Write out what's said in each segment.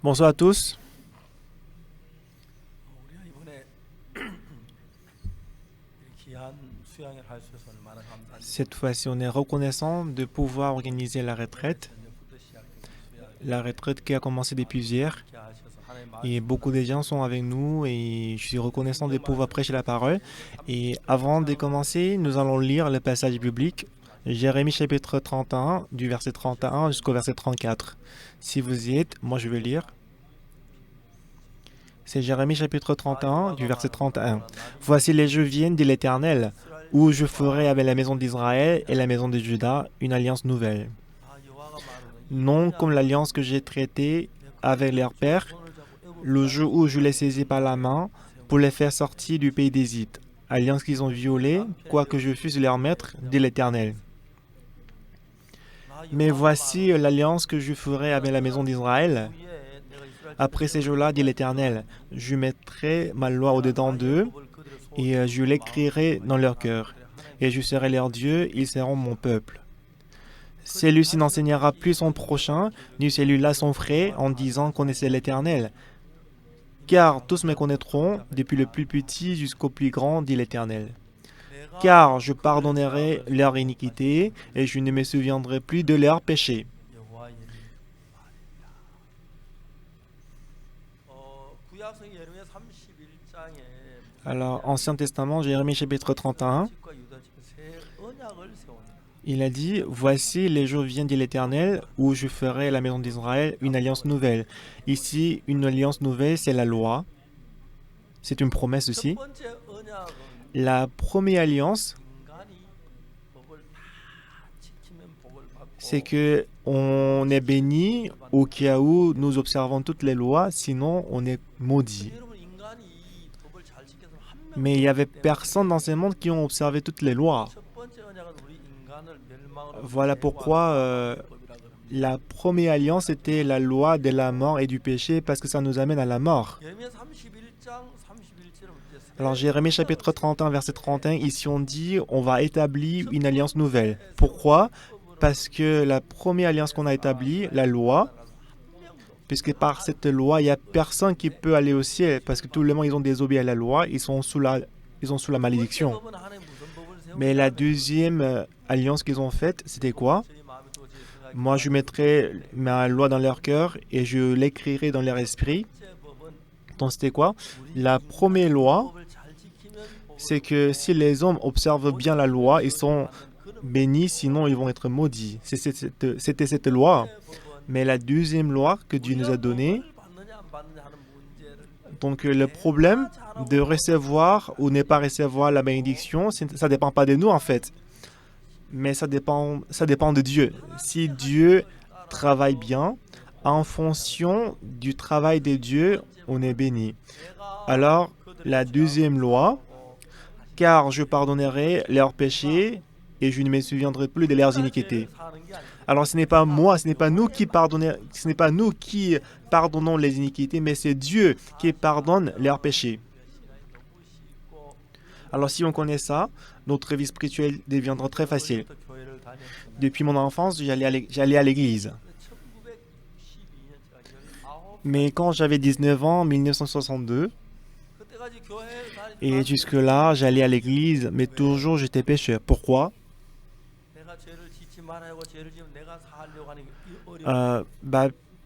Bonsoir à tous. 우리가 이번에 귀한 수양을 할 수 있어서 얼마나 감사한지 Cette fois-ci, on est reconnaissant de pouvoir organiser 오늘 저녁부터 시작된 la 수양에 retraite qui a commencé depuis hier. 함께 하셔서 하나님 Et beaucoup de gens sont avec nous et je suis reconnaissant de pouvoir prêcher la parole. Et avant de commencer, nous allons lire le passage biblique, Jérémie chapitre 31, du verset 31 jusqu'au verset 34. Si vous y êtes, moi je vais lire. C'est Jérémie chapitre 31, du verset 31. Voici les jours viennent, dit l'Éternel, où je ferai avec la maison d'Israël et la maison de Juda une alliance nouvelle. Non comme l'alliance que j'ai traitée avec leurs pères, le jour où je les saisis par la main pour les faire sortir du pays d'Égypte, alliance qu'ils ont violée, quoique je fusse leur maître, dit l'Éternel. Mais voici l'alliance que je ferai avec la maison d'Israël. Après ces jours-là, dit l'Éternel, je mettrai ma loi au-dedans d'eux et je l'écrirai dans leur cœur. Et je serai leur Dieu, ils seront mon peuple. Celui-ci n'enseignera plus son prochain, ni celui-là son frère, en disant connaissez l'Éternel. Car tous me connaîtront, depuis le plus petit jusqu'au plus grand, dit l'Éternel. Car je pardonnerai leur iniquité et je ne me souviendrai plus de leurs péchés. Alors, Ancien Testament, Jérémie chapitre 31, il a dit, voici les jours viennent, dit l'Éternel, où je ferai à la maison d'Israël une alliance nouvelle. Ici, une alliance nouvelle, c'est la loi. C'est une promesse aussi. La première alliance, c'est que on est béni au cas où nous observons toutes les lois, sinon on est maudit. Mais il n'y avait personne dans ce monde qui ont observé toutes les lois. Voilà pourquoi la première alliance était la loi de la mort et du péché, parce que ça nous amène à la mort. Alors Jérémie chapitre 31, verset 31, ici on dit on va établir une alliance nouvelle. Pourquoi? Parce que la première alliance qu'on a établie, la loi, puisque par cette loi, il n'y a personne qui peut aller au ciel, parce que tout le monde, ils ont désobéi à la loi, ils sont sous la malédiction. Mais la deuxième alliance qu'ils ont faite, c'était quoi? Moi, je mettrai ma loi dans leur cœur et je l'écrirai dans leur esprit. Donc, c'était quoi? La première loi, c'est que si les hommes observent bien la loi, ils sont bénis, sinon ils vont être maudits. C'était cette loi. Mais la deuxième loi que Dieu nous a donnée, donc le problème de recevoir ou ne pas recevoir la bénédiction, ça ne dépend pas de nous en fait. Mais ça dépend de Dieu. Si Dieu travaille bien, en fonction du travail de Dieu, on est béni. Alors, la deuxième loi, car je pardonnerai leurs péchés et je ne me souviendrai plus de leurs iniquités. Alors ce n'est pas moi, ce n'est pas nous qui pardonnons les iniquités, mais c'est Dieu qui pardonne leurs péchés. Alors si on connaît ça, notre vie spirituelle deviendra très facile. Depuis mon enfance, j'allais à l'église. Mais quand j'avais 19 ans, en 1962, et jusque-là, j'allais à l'église, mais toujours j'étais pécheur. Pourquoi?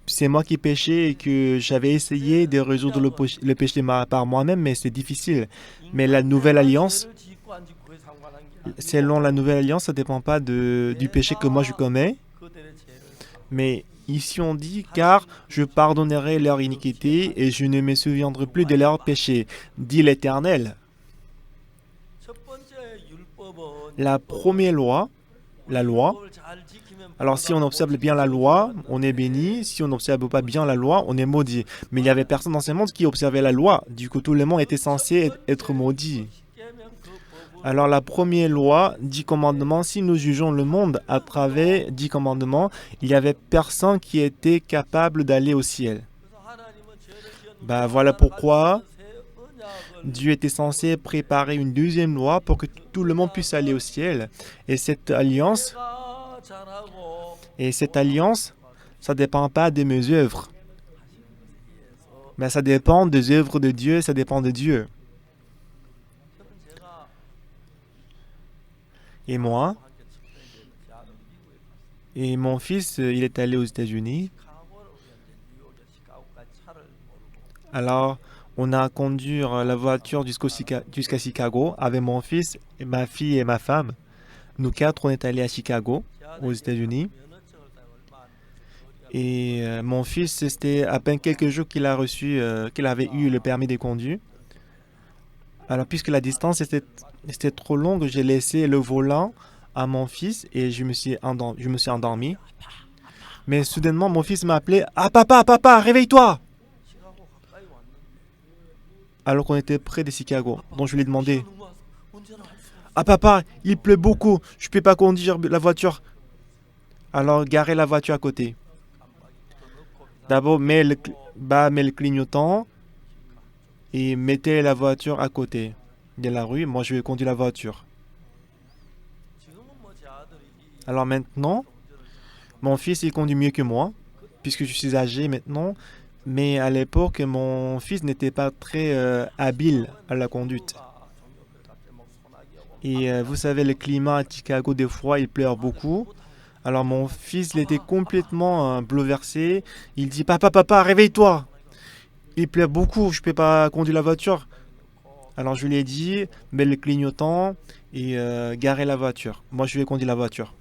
C'est moi qui péchais et que j'avais essayé de résoudre le péché par moi-même, mais c'est difficile. Mais la nouvelle alliance, selon la nouvelle alliance, ça ne dépend pas du péché que moi je commets. Mais ici on dit, car je pardonnerai leur iniquité et je ne me souviendrai plus de leurs péchés, dit l'Éternel. La première loi, la loi, alors si on observe bien la loi, on est béni. Si on n'observe pas bien la loi, on est maudit. Mais il n'y avait personne dans ce monde qui observait la loi. Du coup, tout le monde était censé être maudit. Alors la première loi, 10 commandements, si nous jugeons le monde à travers 10 commandements, il n'y avait personne qui était capable d'aller au ciel. Voilà pourquoi Dieu était censé préparer une deuxième loi pour que tout le monde puisse aller au ciel. Et cette alliance, ça ne dépend pas de mes œuvres. Mais ça dépend des œuvres de Dieu, ça dépend de Dieu. 저는 제가 Et moi, 함께 측정이 되는 아들이 미국에 갔어요. et mon fils, il est allé aux États-Unis. 시카고를 우리가 이제 뉴욕에 시카고까지 차를 몰고 Alors, on a conduit la voiture jusqu'à Chicago avec mon fils, et ma fille et ma femme. Nous quatre, on est allés à Chicago, aux États-Unis. 면허증을 따 얼마 안 돼서 Et mon fils, c'était à peine quelques jours qu'il a reçu, qu'il avait eu le permis de conduire. Alors, puisque la distance était trop longue, j'ai laissé le volant à mon fils et je me suis endormi. Mais soudainement, mon fils m'a appelé: Ah, papa, réveille-toi! 시카고 가까이 왔는데 Alors qu'on était près de Chicago. Donc, je lui ai demandé: 비가 너무 와서 운전을 할 수가 없어. Ah, papa, il pleut beaucoup, je ne peux pas conduire la voiture. Alors, garez la voiture à côté. D'abord, mets le clignotant et mettez la voiture à côté de la rue. Moi, je vais conduire la voiture. 지금은 뭐 제 아들이 Alors maintenant, mon fils, il conduit mieux que moi, puisque je suis âgé maintenant. Mais à l'époque, mon fils n'était pas très habile à la conduite. 종교들 갑자기 막 소나기 오고 Et vous savez, le climat à Chicago, des fois, il pleure beaucoup. Alors mon fils, il était complètement bouleversé. Il dit: Papa, réveille-toi! Il pleut beaucoup, je ne peux pas conduire la voiture. Alors je lui ai dit: mets le clignotant et garez la voiture. Moi, je vais conduire la voiture.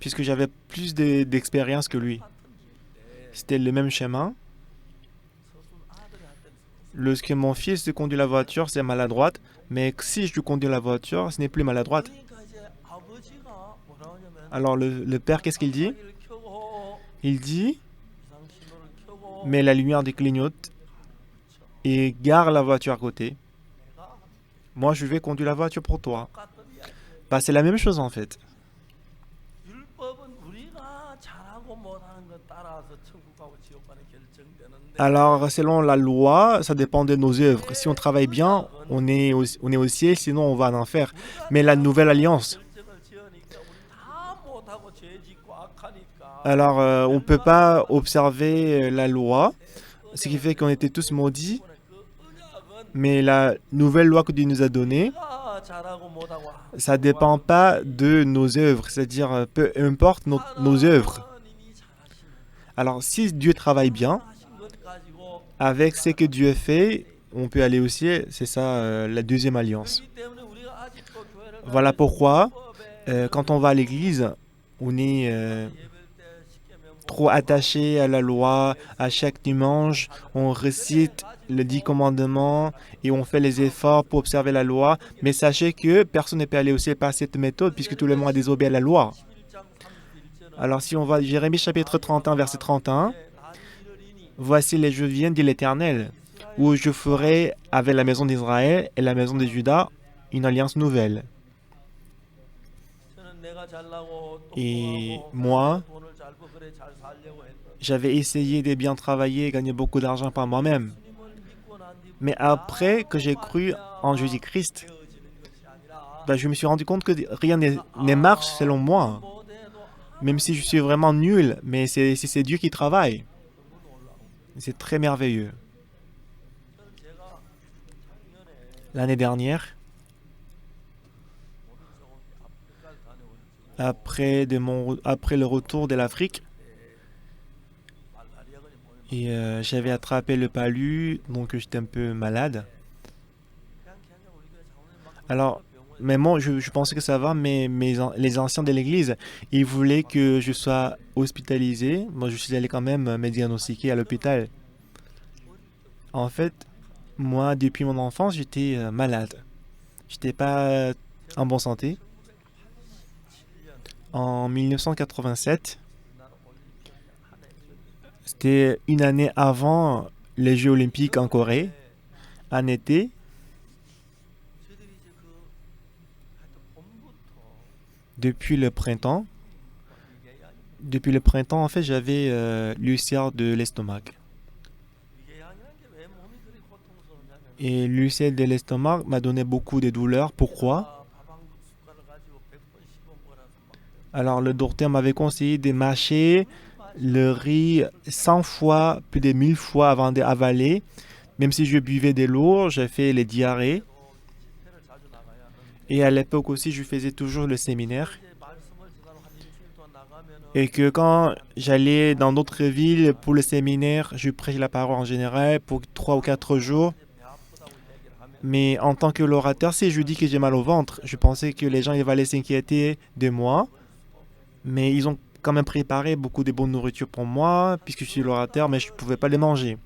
Puisque j'avais plus d'expérience que lui. C'était le même chemin. 서순 아들한테는 Lorsque mon fils conduit la voiture, c'est maladroite. Mais si je conduis la voiture, ce n'est plus maladroite. 그러니까 이제 아버지가 뭐라 하냐면 Alors le père, qu'est-ce qu'il dit? 방향을 켜고 Il dit: 비상 신호를 켜고 mets la lumière des clignotes et gare la voiture à côté. 내가 Moi, je vais conduire la voiture pour toi. 똑같은 이야기. Bah, c'est la même chose en fait. 율법은 우리가 잘하고 못하는 것 따라서 천국 가고 지옥 가는 결정되는데 Alors, selon la loi, ça dépend de nos œuvres. Si on travaille bien, on est au ciel, sinon on va en enfer. Mais la nouvelle alliance, 결정을 지으니까 우리 다 못하고 죄 짓고 악하니까 alors on ne peut pas observer la loi, ce qui fait qu'on était tous maudits. 그 언약은 Mais la nouvelle loi que Dieu nous a donnée, 우리가 잘하고 못하고 ça ne dépend pas de nos œuvres, c'est-à-dire peu importe nos œuvres. 하나님이 잘하시는 Alors, si Dieu travaille bien, 하신 것 가지고 avec ce que Dieu fait, on peut aller au ciel. C'est ça la deuxième alliance. 그렇기 때문에 우리가 아직도 교회를 Voilà pourquoi, 법에 quand on va à l'église, on est 예배할 때 십계명 trop attaché à la loi. À chaque dimanche, on récite les 10 commandements et on fait les efforts pour observer la loi. Mais sachez que personne ne peut aller au ciel par cette méthode puisque tout le monde a désobéi à la loi. 11장 31절은 Alors si on va à Jérémie chapitre 31, verset 31, 나를 이르리니 voici les jours viennent, dit l'Éternel, où je ferai avec la maison d'Israël et la maison de Juda une alliance nouvelle. 저는 내가 잘나고 Et 똑똑하고 moi, 돈을 잘 벌고 그래 잘 살려고 했는데 j'avais essayé de bien travailler et gagner beaucoup d'argent par moi-même. 주님을 믿고 난 뒤 Mais après que j'ai cru en Jésus-Christ, 되어지는 것이 아니라 je me suis rendu compte que rien ne marche selon moi. 못해도 Même si je suis vraiment nul, mais c'est Dieu qui travaille. 너무 놀라운 C'est très merveilleux. 저는 제가 작년에 L'année dernière, 오른쪽 아프리카를 다녀오고 après le retour de l'Afrique, 말라리아가 뭐냐면 et j'avais attrapé le palu, donc j'étais un peu malade. 그냥 우리 교회 장로님 막 Alors, 병원에 mais moi, je pensais que ça va, mais les anciens de l'église, ils voulaient que je sois hospitalisé. Moi, je suis allé quand même me diagnostiquer à l'hôpital. En fait, moi, depuis mon enfance, j'étais malade. J'étais pas en bonne santé. 7년 En 1987, 나는 올림픽 한해 c'était une année avant les Jeux olympiques en Corée, en été. 저희들이 이제 그 하여튼 봄부터 Depuis le printemps, 이게 양이 en fait, j'avais l'ulcère de l'estomac. 이게 양이라는 게 왜 몸이 그리 고통스러우냐면 Et l'ulcère de l'estomac m'a donné beaucoup de douleurs. Pourquoi? 밥 한 숟가락 가지고 100번 씹어 먹어라서 막 Alors le docteur m'avait conseillé de mâcher le riz 100 fois, plus de 1000 fois avant d'avaler. Même si je buvais de l'eau, j'ai fait les diarrhées. 집회를 자주 나가야 하는 Et à l'époque aussi, je faisais toujours le séminaire. 이제 말씀을 지나면 한 일주일 동안 나가면은 Et que quand j'allais dans d'autres villes pour le séminaire, je prêchais la parole en général pour 3 ou 4 jours. 배 아프다고 얘기를 하면 Mais en tant que l'orateur, si je dis que j'ai mal au ventre, je pensais que les gens ils allaient s'inquiéter de moi. Mais ils ont quand même préparé beaucoup de bonnes nourritures pour moi, puisque je suis l'orateur, mais je ne pouvais pas les manger.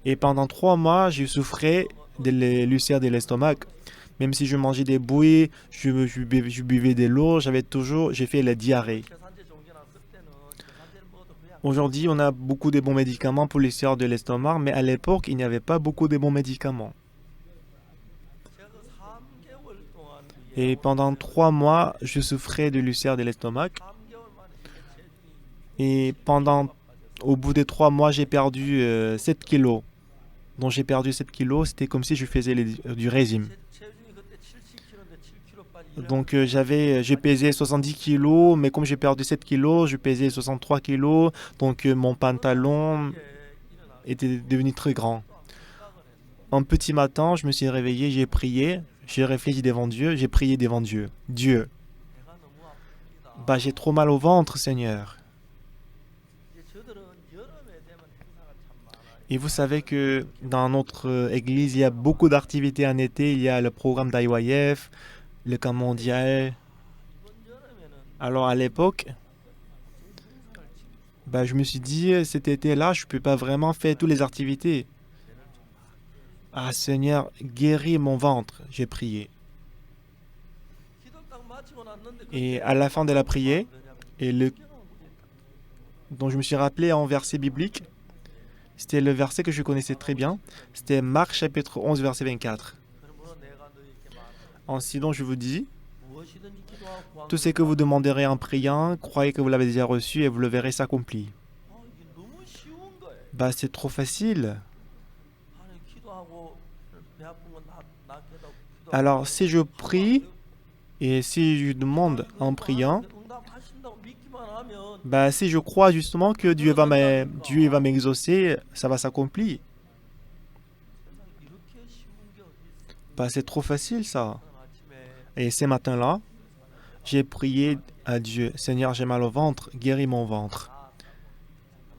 Et pendant 3 mois, je souffrais de l'ulcère de l'estomac. Même si je mangeais des bouillies, je buvais de l'eau, j'ai fait la diarrhée. 계산제 종교나 그때는 계산제를 먹어도 그냥 Aujourd'hui, on a beaucoup de bons médicaments pour l'ulcère de l'estomac, mais à l'époque, il n'y avait pas beaucoup de bons médicaments. 제가 그 3개월 동안 그 Et pendant 3 mois, je souffrais de l'ulcère de l'estomac. 3개월 만에 이게 체중이 Et au bout de 3 mois, j'ai perdu 7 kilos. Donc j'ai perdu 7 kilos, c'était comme si je faisais du régime. 체중이 그때 70kg인데 7kg 빠지기 Donc j'ai pesé 70 kilos, mais comme j'ai perdu 7 kilos, je pesais 63 kilos. Donc mon pantalon était devenu très grand. Un petit matin, je me suis réveillé, j'ai prié, j'ai réfléchi devant Dieu, j'ai prié devant Dieu. Dieu, 배가 너무 아픕니다. bah j'ai trop mal au ventre, Seigneur. 이제 저들은 여름에 되면 행사가 참 많아요. Et vous savez que dans notre église, il y a beaucoup d'activités en été. Il y a le programme d'IYF, le camp mondial. 이번 여름에는 Alors à l'époque, 행사를 지금 bah, je me suis dit, cet été-là, je ne peux pas vraiment faire toutes les activités. Ah Seigneur, guéris mon ventre, j'ai prié. 기도 딱 마치고 났는데 Et à la fin de la prière, et le, 성경은 우리 dont je me suis rappelé en verset biblique, c'était le verset que je connaissais très bien. C'était Marc chapitre 11, verset 24. 그러므로 내가 너희에게 말하노라. Ainsi donc je vous dis, 무엇이든지 기도하고 구하는 tout ce que vous demanderez en priant, croyez que vous l'avez déjà reçu et vous le verrez s'accomplir. 이게 너무 쉬운 거예요. Bah c'est trop facile. 아니 기도하고 배 아픈 건 낫게 해달라고 기도하고 Alors si je prie et si je demande en priant, 응답하신다고 믿기만 하면 bah si je crois justement que Dieu va m'exaucer, ça va s'accomplir. 세상에 이렇게 쉬운 게 어디 있어? Bah c'est trop facile ça. 아침에 Et ce matin-là, j'ai prié à Dieu, Seigneur, j'ai mal au ventre, guéris mon ventre.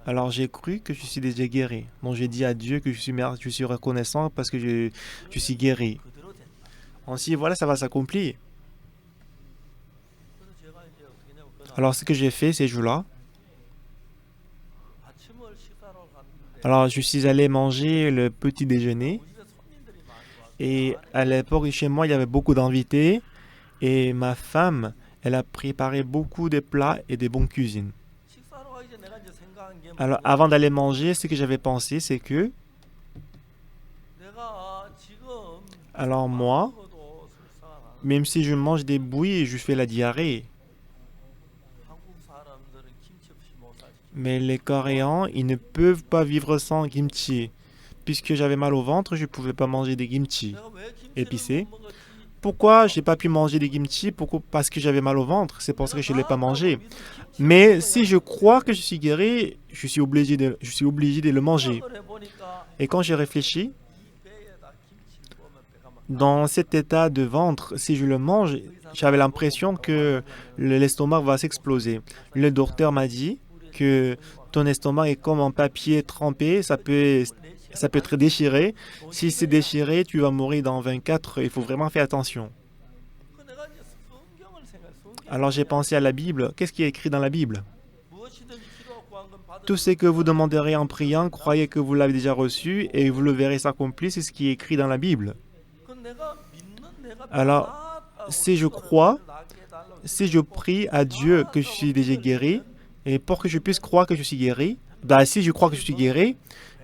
Alors j'ai cru que je suis déjà guéri. Donc j'ai dit à Dieu que je suis reconnaissant parce que je suis guéri. 그대로 된다. Ainsi, voilà, ça va s'accomplir. 그래서 제가 이제 어떻게 했냐면 그날 Alors ce que j'ai fait ces jours-là, 아침을 식사로 갔는데 alors je suis allé manger le petit déjeuner. 우리 집에 손님들이 많이 와서 Et à l'époque, chez moi, il y avait beaucoup d'invités. Et ma femme, elle a préparé beaucoup de plats et de bonnes cuisines. 식사로 가기 전에 내가 이제 생각한 게 Alors, 뭐냐면 avant d'aller manger, ce que j'avais pensé, c'est que, 내가 지금 alors moi, 먹어도 설사가 même si je mange des bouillies, je fais la diarrhée. 한국 사람들은 김치 없이 못 살지. Mais les Coréens, ils ne peuvent pas vivre sans kimchi. Puisque j'avais mal au ventre, je ne pouvais pas manger des kimchi. 내가 왜 김치를 épicé. 못 먹었지? Pourquoi j'ai pas pu manger des kimchi? Parce que j'avais mal au ventre. C'est pour ça que je ne l'ai pas mangé. Mais si je crois que je suis guéri, je suis obligé de le manger. Et quand j'ai réfléchi, dans cet état de ventre, si je le mange, j'avais l'impression que l'estomac va s'exploser. Le docteur m'a dit que ton estomac est comme un papier trempé, ça peut être déchiré. Si c'est déchiré, tu vas mourir dans 24 heures. Il faut vraiment faire attention. Alors j'ai pensé à la Bible. Qu'est-ce qui est écrit dans la Bible? Tout ce que vous demanderez en priant, croyez que vous l'avez déjà reçu et vous le verrez s'accomplir. C'est ce qui est écrit dans la Bible. Alors, si je crois, si je prie à Dieu que je suis déjà guéri, et pour que je puisse croire que je suis guéri, bah si je crois que je suis guéri,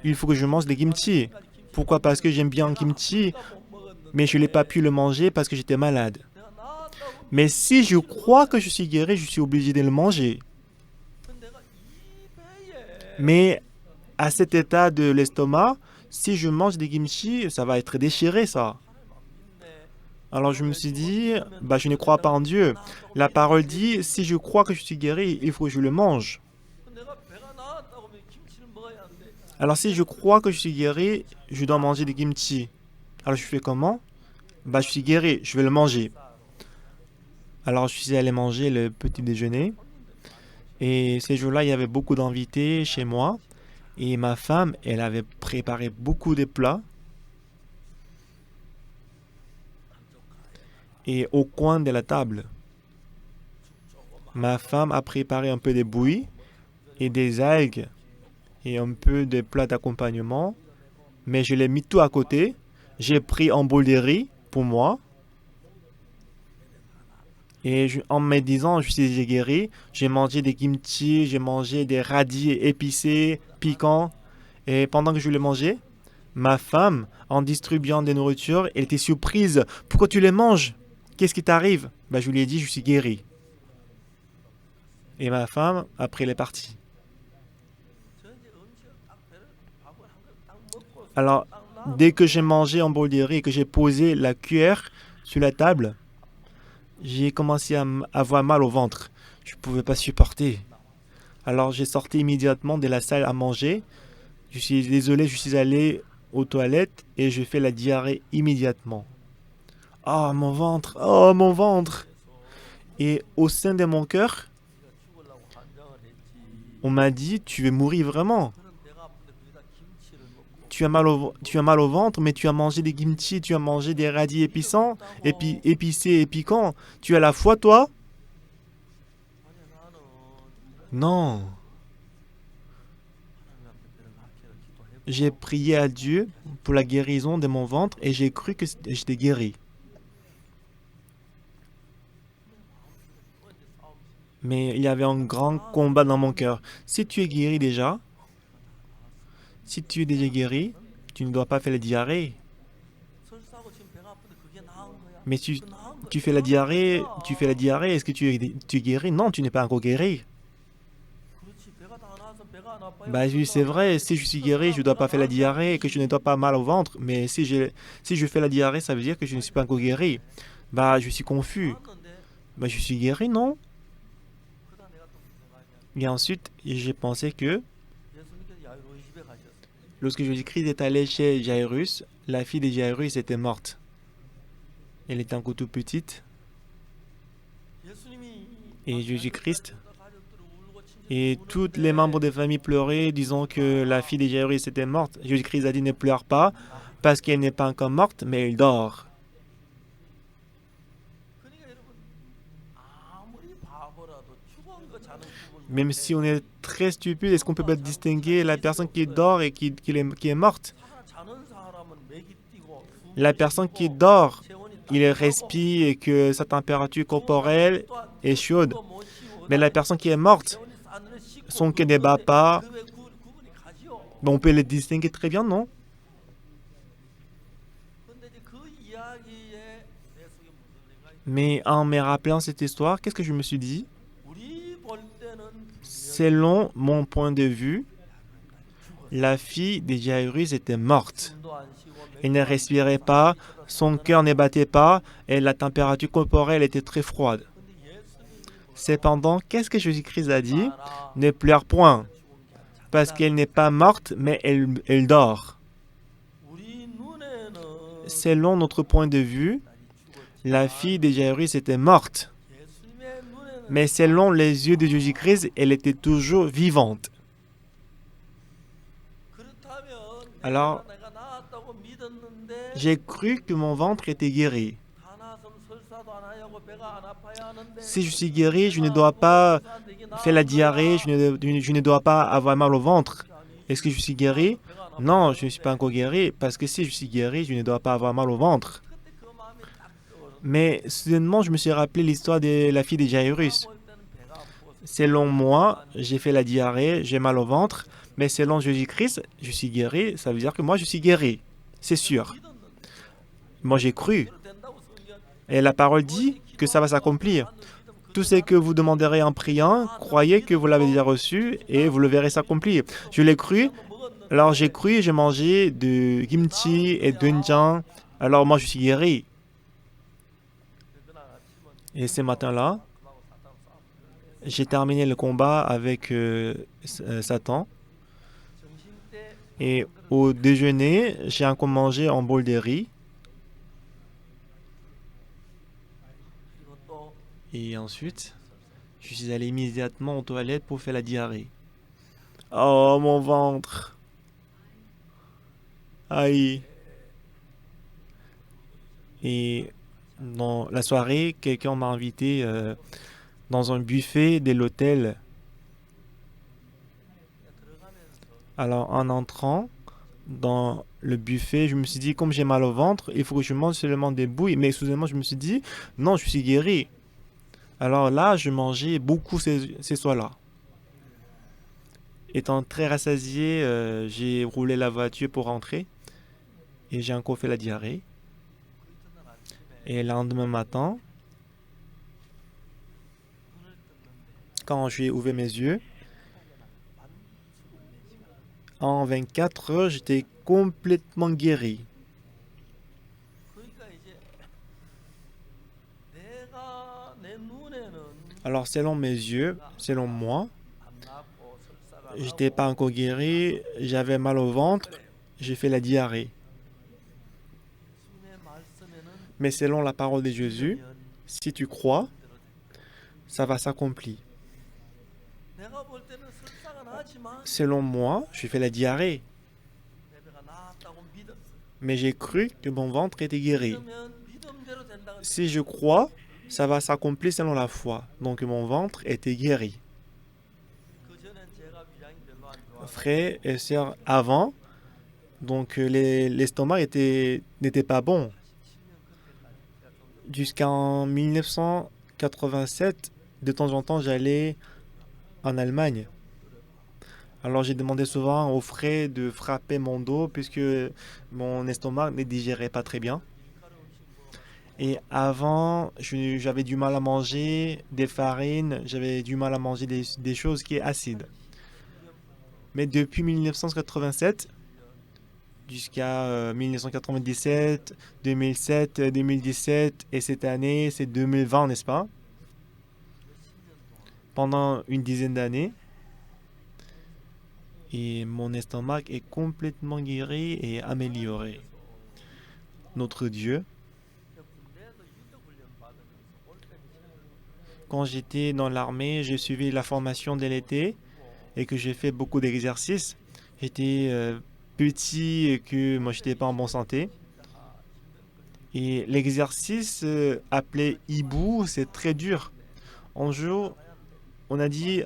il faut que je mange des kimchi. Pourquoi? Parce que j'aime bien le kimchi, mais je n'ai pas pu le manger parce que j'étais malade. Mais si je crois que je suis guéri, je suis obligé de le manger. Mais à cet état de l'estomac, si je mange des kimchi, ça va être déchiré, ça. Alors je me suis dit, bah, je ne crois pas en Dieu. La parole dit, si je crois que je suis guéri, il faut que je le mange. Alors si je crois que je suis guéri, je dois manger des kimchi. Alors je fais comment? Bah je suis guéri, je vais le manger. Alors je suis allé manger le petit déjeuner. Et ces jours-là, il y avait beaucoup d'invités chez moi. Et ma femme, elle avait préparé beaucoup de plats. Et au coin de la table, ma femme a préparé un peu de bouillie et des algues et un peu de plats d'accompagnement. Mais je l'ai mis tout à côté. J'ai pris un bol de riz pour moi. Et en me disant, je suis guéri, j'ai mangé des kimchi, j'ai mangé des radis épicés, piquants. Et pendant que je les mangeais, ma femme, en distribuant des nourritures, elle était surprise. Pourquoi tu les manges? Qu'est-ce qui t'arrive? Bah, je lui ai dit, je suis guéri. Et ma femme, après, elle est partie. Alors, dès que j'ai mangé un bol de riz et que j'ai posé la cuillère sur la table, j'ai commencé à avoir mal au ventre. Je ne pouvais pas supporter. Alors, j'ai sorti immédiatement de la salle à manger. Je suis désolé, je suis allé aux toilettes et je fais la diarrhée immédiatement. Oh, mon ventre! Oh, mon ventre! Et au sein de mon cœur, on m'a dit, tu veux mourir vraiment. Tu as mal au ventre, mais tu as mangé des kimchi, tu as mangé des radis épicés et piquants. Tu as la foi, toi? Non. J'ai prié à Dieu pour la guérison de mon ventre et j'ai cru que j'étais guéri. Mais il y avait un grand combat dans mon cœur. Si tu es guéri déjà, si tu es déjà guéri, tu ne dois pas faire la diarrhée. Mais tu fais la diarrhée, est-ce que tu es guéri? Non, tu n'es pas encore guéri. Bah oui, c'est vrai, si je suis guéri, je ne dois pas faire la diarrhée et que je ne dois pas mal au ventre. Mais si je fais la diarrhée, ça veut dire que je ne suis pas encore guéri. Bah, je suis confus. Bah, je suis guéri, non? Et ensuite, j'ai pensé que lorsque Jésus-Christ est allé chez Jairus, la fille de Jairus était morte. Elle était encore toute petite. Et Jésus-Christ et tous les membres de famille pleuraient, disant que la fille de Jairus était morte. Jésus-Christ a dit ne pleure pas, parce qu'elle n'est pas encore morte, mais elle dort. Même si on est très stupide, est-ce qu'on peut pas distinguer la personne qui dort et qui est morte? La personne qui dort, il respire et que sa température corporelle est chaude. Mais la personne qui est morte, son cœur ne bat pas. On peut les distinguer très bien, non? Mais en me rappelant cette histoire, qu'est-ce que je me suis dit? Selon mon point de vue, la fille de Jairus était morte. Elle ne respirait pas, son cœur ne battait pas et la température corporelle était très froide. Cependant, qu'est-ce que Jésus-Christ a dit? Ne pleure point, parce qu'elle n'est pas morte, mais elle dort. Selon notre point de vue, la fille de Jairus était morte. Mais selon les yeux de Jésus-Christ, elle était toujours vivante. Alors, j'ai cru que mon ventre était guéri. Si je suis guéri, je ne dois pas faire la diarrhée, je ne dois pas avoir mal au ventre. Est-ce que je suis guéri? Non, je ne suis pas encore guéri, parce que si je suis guéri, je ne dois pas avoir mal au ventre. Mais soudainement, je me suis rappelé l'histoire de la fille de Jairus. Selon moi, j'ai fait la diarrhée, j'ai mal au ventre, mais selon Jésus-Christ, je suis guéri, ça veut dire que moi, je suis guéri. C'est sûr. Moi, j'ai cru. Et la parole dit que ça va s'accomplir. Tout ce que vous demanderez en priant, croyez que vous l'avez déjà reçu et vous le verrez s'accomplir. Je l'ai cru, alors j'ai cru et j'ai mangé de kimchi et doenjang. Alors moi, je suis guéri. Et ce matin-là, j'ai terminé le combat avec Satan. Et au déjeuner, j'ai encore mangé un bol de riz. 그리고 또 Et ensuite, je suis allé immédiatement aux toilettes pour faire la diarrhée. Oh, mon ventre. Aïe. Et dans la soirée, quelqu'un m'a invité dans un buffet de l'hôtel. 들어가면서 Alors, en entrant dans le buffet, je me suis dit, comme j'ai mal au ventre, il faut que je mange seulement des bouilles. Mais soudainement, je me suis dit, non, je suis guéri. Alors là, je mangeais beaucoup ces soirs-là. Étant très rassasié, j'ai roulé la voiture pour rentrer et j'ai encore fait la diarrhée. 그 이튿날 아침에 Et le lendemain matin, 눈을 떴는데 quand j'ai ouvert mes yeux, 반수분 내시가 en 24 heures, j'étais complètement guéri. 그러니까 이제 내가 내 눈에는 Alors, selon mes yeux, selon moi, 안 나고 설사가 j'étais pas 나고 encore guéri, j'avais mal au ventre, j'ai fait la diarrhée. 예수님의 말씀에는 Mais selon la parole de Jésus, 믿으면 si tu crois, 대로 된다. ça va s'accomplir. 내가 볼 때는 설사가 나지만 Selon moi, j'ai fait la diarrhée, 내 배가 나았다고 믿었어. mais j'ai cru que mon ventre était guéri. 믿으면 믿음대로 된다고 Si je crois, ça va s'accomplir selon la foi. Donc mon ventre était guéri. 그 전엔 제가 위장이 별로 안 좋아. Frères et sœurs, avant, donc l'estomac n'était pas bon. 87년 그때까지 제가 좀 Jusqu'en 1987, de temps en temps, j'allais en Allemagne. Alors j'ai demandé souvent aux frères de frapper mon dos puisque mon estomac ne digérait pas très bien. 밀가루 음식 먹어가지고 Et avant, j'avais du mal à manger des farines, j'avais du mal à manger des choses qui sont acides. 7년부터 Mais depuis 1987 jusqu'à 1997, 2007, 2017 et cette année, c'est 2020, n'est-ce pas? 몇십 년 동안 Pendant une dizaine d'années. Et mon estomac est complètement guéri et amélioré. Notre Dieu, 제가 군대에서 유격 훈련 받으면서 올 때는 체력이 quand j'étais dans l'armée, j'ai suivi la formation de l'été et que j'ai fait beaucoup d'exercices. J'étais petit et que moi, j'étais pas en bonne santé. Et l'exercice appelé hibou, c'est très dur. Un jour, on a dit,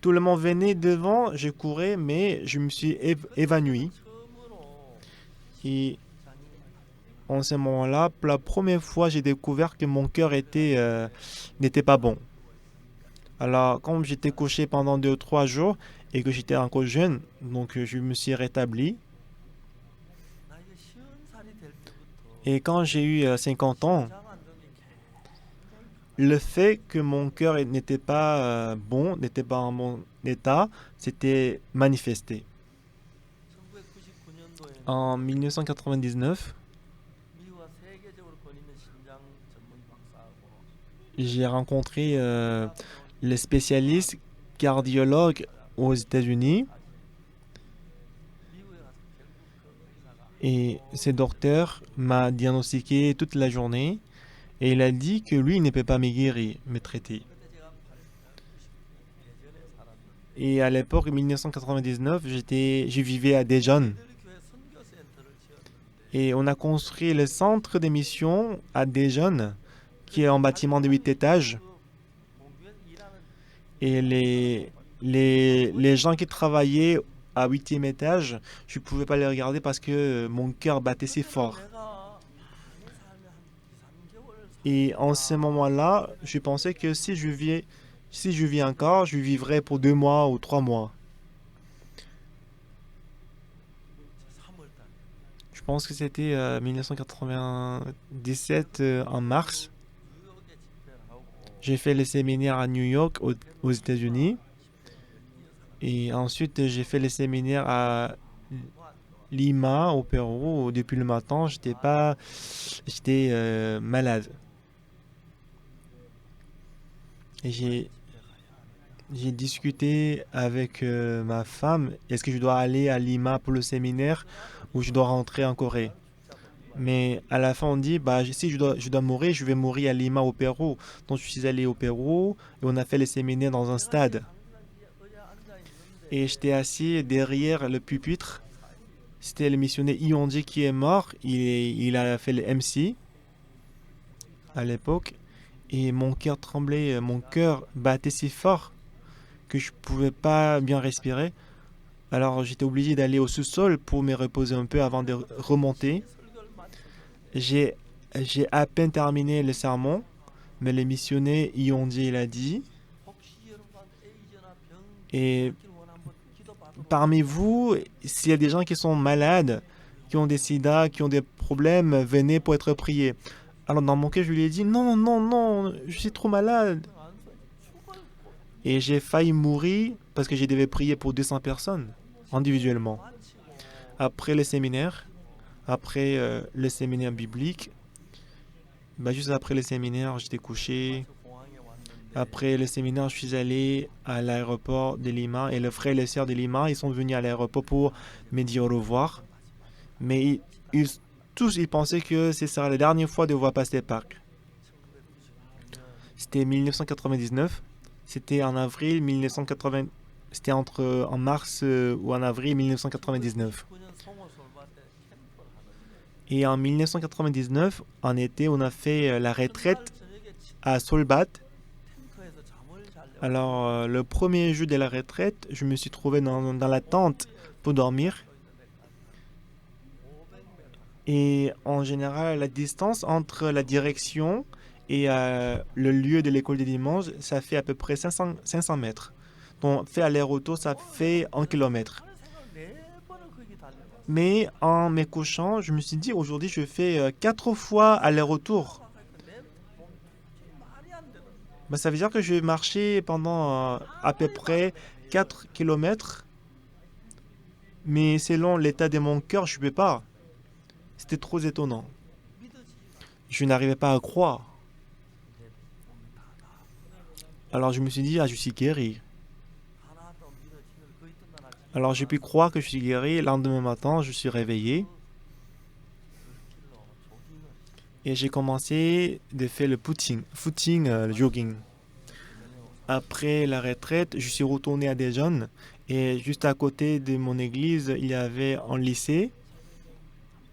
tout le monde venait devant, je courais, mais je me suis évanoui. 처음으로 Et 장이 en ce moment-là, pour la première fois, j'ai découvert que mon cœur n'était pas bon. Alors, comme j'étais couché pendant 2 ou 3 jours et que j'étais encore jeune, donc je me suis rétabli. 나이가 50살이 될 때부터 Et quand j'ai eu 50 ans, 장 안정이 굉장히 le fait que mon cœur n'était pas bon, n'était pas en bon état, s'était manifesté. 1999년도에는 En 1999, 미국과 세계적으로 권위 있는 심장 전문 박사하고 j'ai rencontré les spécialistes cardiologues aux États-Unis 미국에 가서 결국 그 의사가 et ce docteur m'a diagnostiqué toute la journée et il a dit que lui il ne peut pas me guérir, me traiter. 그때 제가 90 예전에 살았는데 Et à l'époque, 1999, je vivais à Dijon. 저희들이 교회 선교센터를 지었는데 Et on a construit le centre d'émission à Dijon, qui est en bâtiment de 8 étages. 그 공교에서 일하는 Et les gens qui travaillaient à 8e étage, je ne pouvais pas les regarder parce que mon cœur battait si fort. 내가 많이 살면 한 2, 3개월 Et en ce moment-là, je pensais que si je vis encore, je vivrais pour 2 mois ou 3 mois. 3월달 Je pense que c'était 1997 en mars. 뉴욕에 집회를 하고 J'ai fait le séminaire à New York, aux États-Unis. Et ensuite, j'ai fait le séminaire à Lima, au Pérou. Où depuis le matin, j'étais malade. Et J'ai discuté avec ma femme, est-ce que je dois aller à Lima pour le séminaire ou je dois rentrer en Corée? Mais à la fin, on dit, bah, si je dois mourir, je vais mourir à Lima au Pérou. Donc je suis allé au Pérou et on a fait les séminaires dans un stade. Et j'étais assis derrière le pupitre. C'était le missionnaire Ionji qui est mort. Il a fait le MC à l'époque. Et mon cœur tremblait, mon cœur battait si fort que je pouvais pas bien respirer. Alors j'étais obligé d'aller au sous-sol pour me reposer un peu avant de remonter. J'ai, j'ai à peine terminé le sermon, mais le missionnaire Ionji il a dit, et parmi vous, s'il y a des gens qui sont malades, qui ont des sida, qui ont des problèmes, venez pour être priés. Alors dans mon cœur, je lui ai dit, non, non, non, je suis trop malade. Et j'ai failli mourir parce que je devais prier pour 200 personnes individuellement. Après le séminaire, après le séminaire biblique, bah, juste après le séminaire, j'étais couché. Après le séminaire, je suis allé à l'aéroport de Lima et le frère et les sœurs de Lima, ils sont venus à l'aéroport pour me dire au revoir. Mais tous, ils pensaient que ce serait la dernière fois de voir Pasteur Park. C'était 1999. C'était en avril 1980. C'était en mars ou en avril 1999. Et en 1999, en été, on a fait la retraite à Solbat. Alors, le premier jour de la retraite, je me suis trouvé dans la tente pour dormir. Et en général, la distance entre la direction et le lieu de l'école de dimanche, ça fait à peu près 500 mètres. Donc, fait aller-retour, ça fait 1 kilomètre. Mais en me couchant, je me suis dit, aujourd'hui, je fais 4 fois aller-retour. Ben, ça veut dire que je vais marcher pendant à peu près 4 kilomètres. Mais selon l'état de mon cœur, je ne peux pas. C'était trop étonnant. Je n'arrivais pas à croire. Alors je me suis dit, ah, je suis guéri. Alors j'ai pu croire que je suis guéri. Le lendemain matin, je suis réveillé et j'ai commencé de faire le footing, le jogging. Après la retraite, je suis retourné à Dijon et juste à côté de mon église, il y avait un lycée.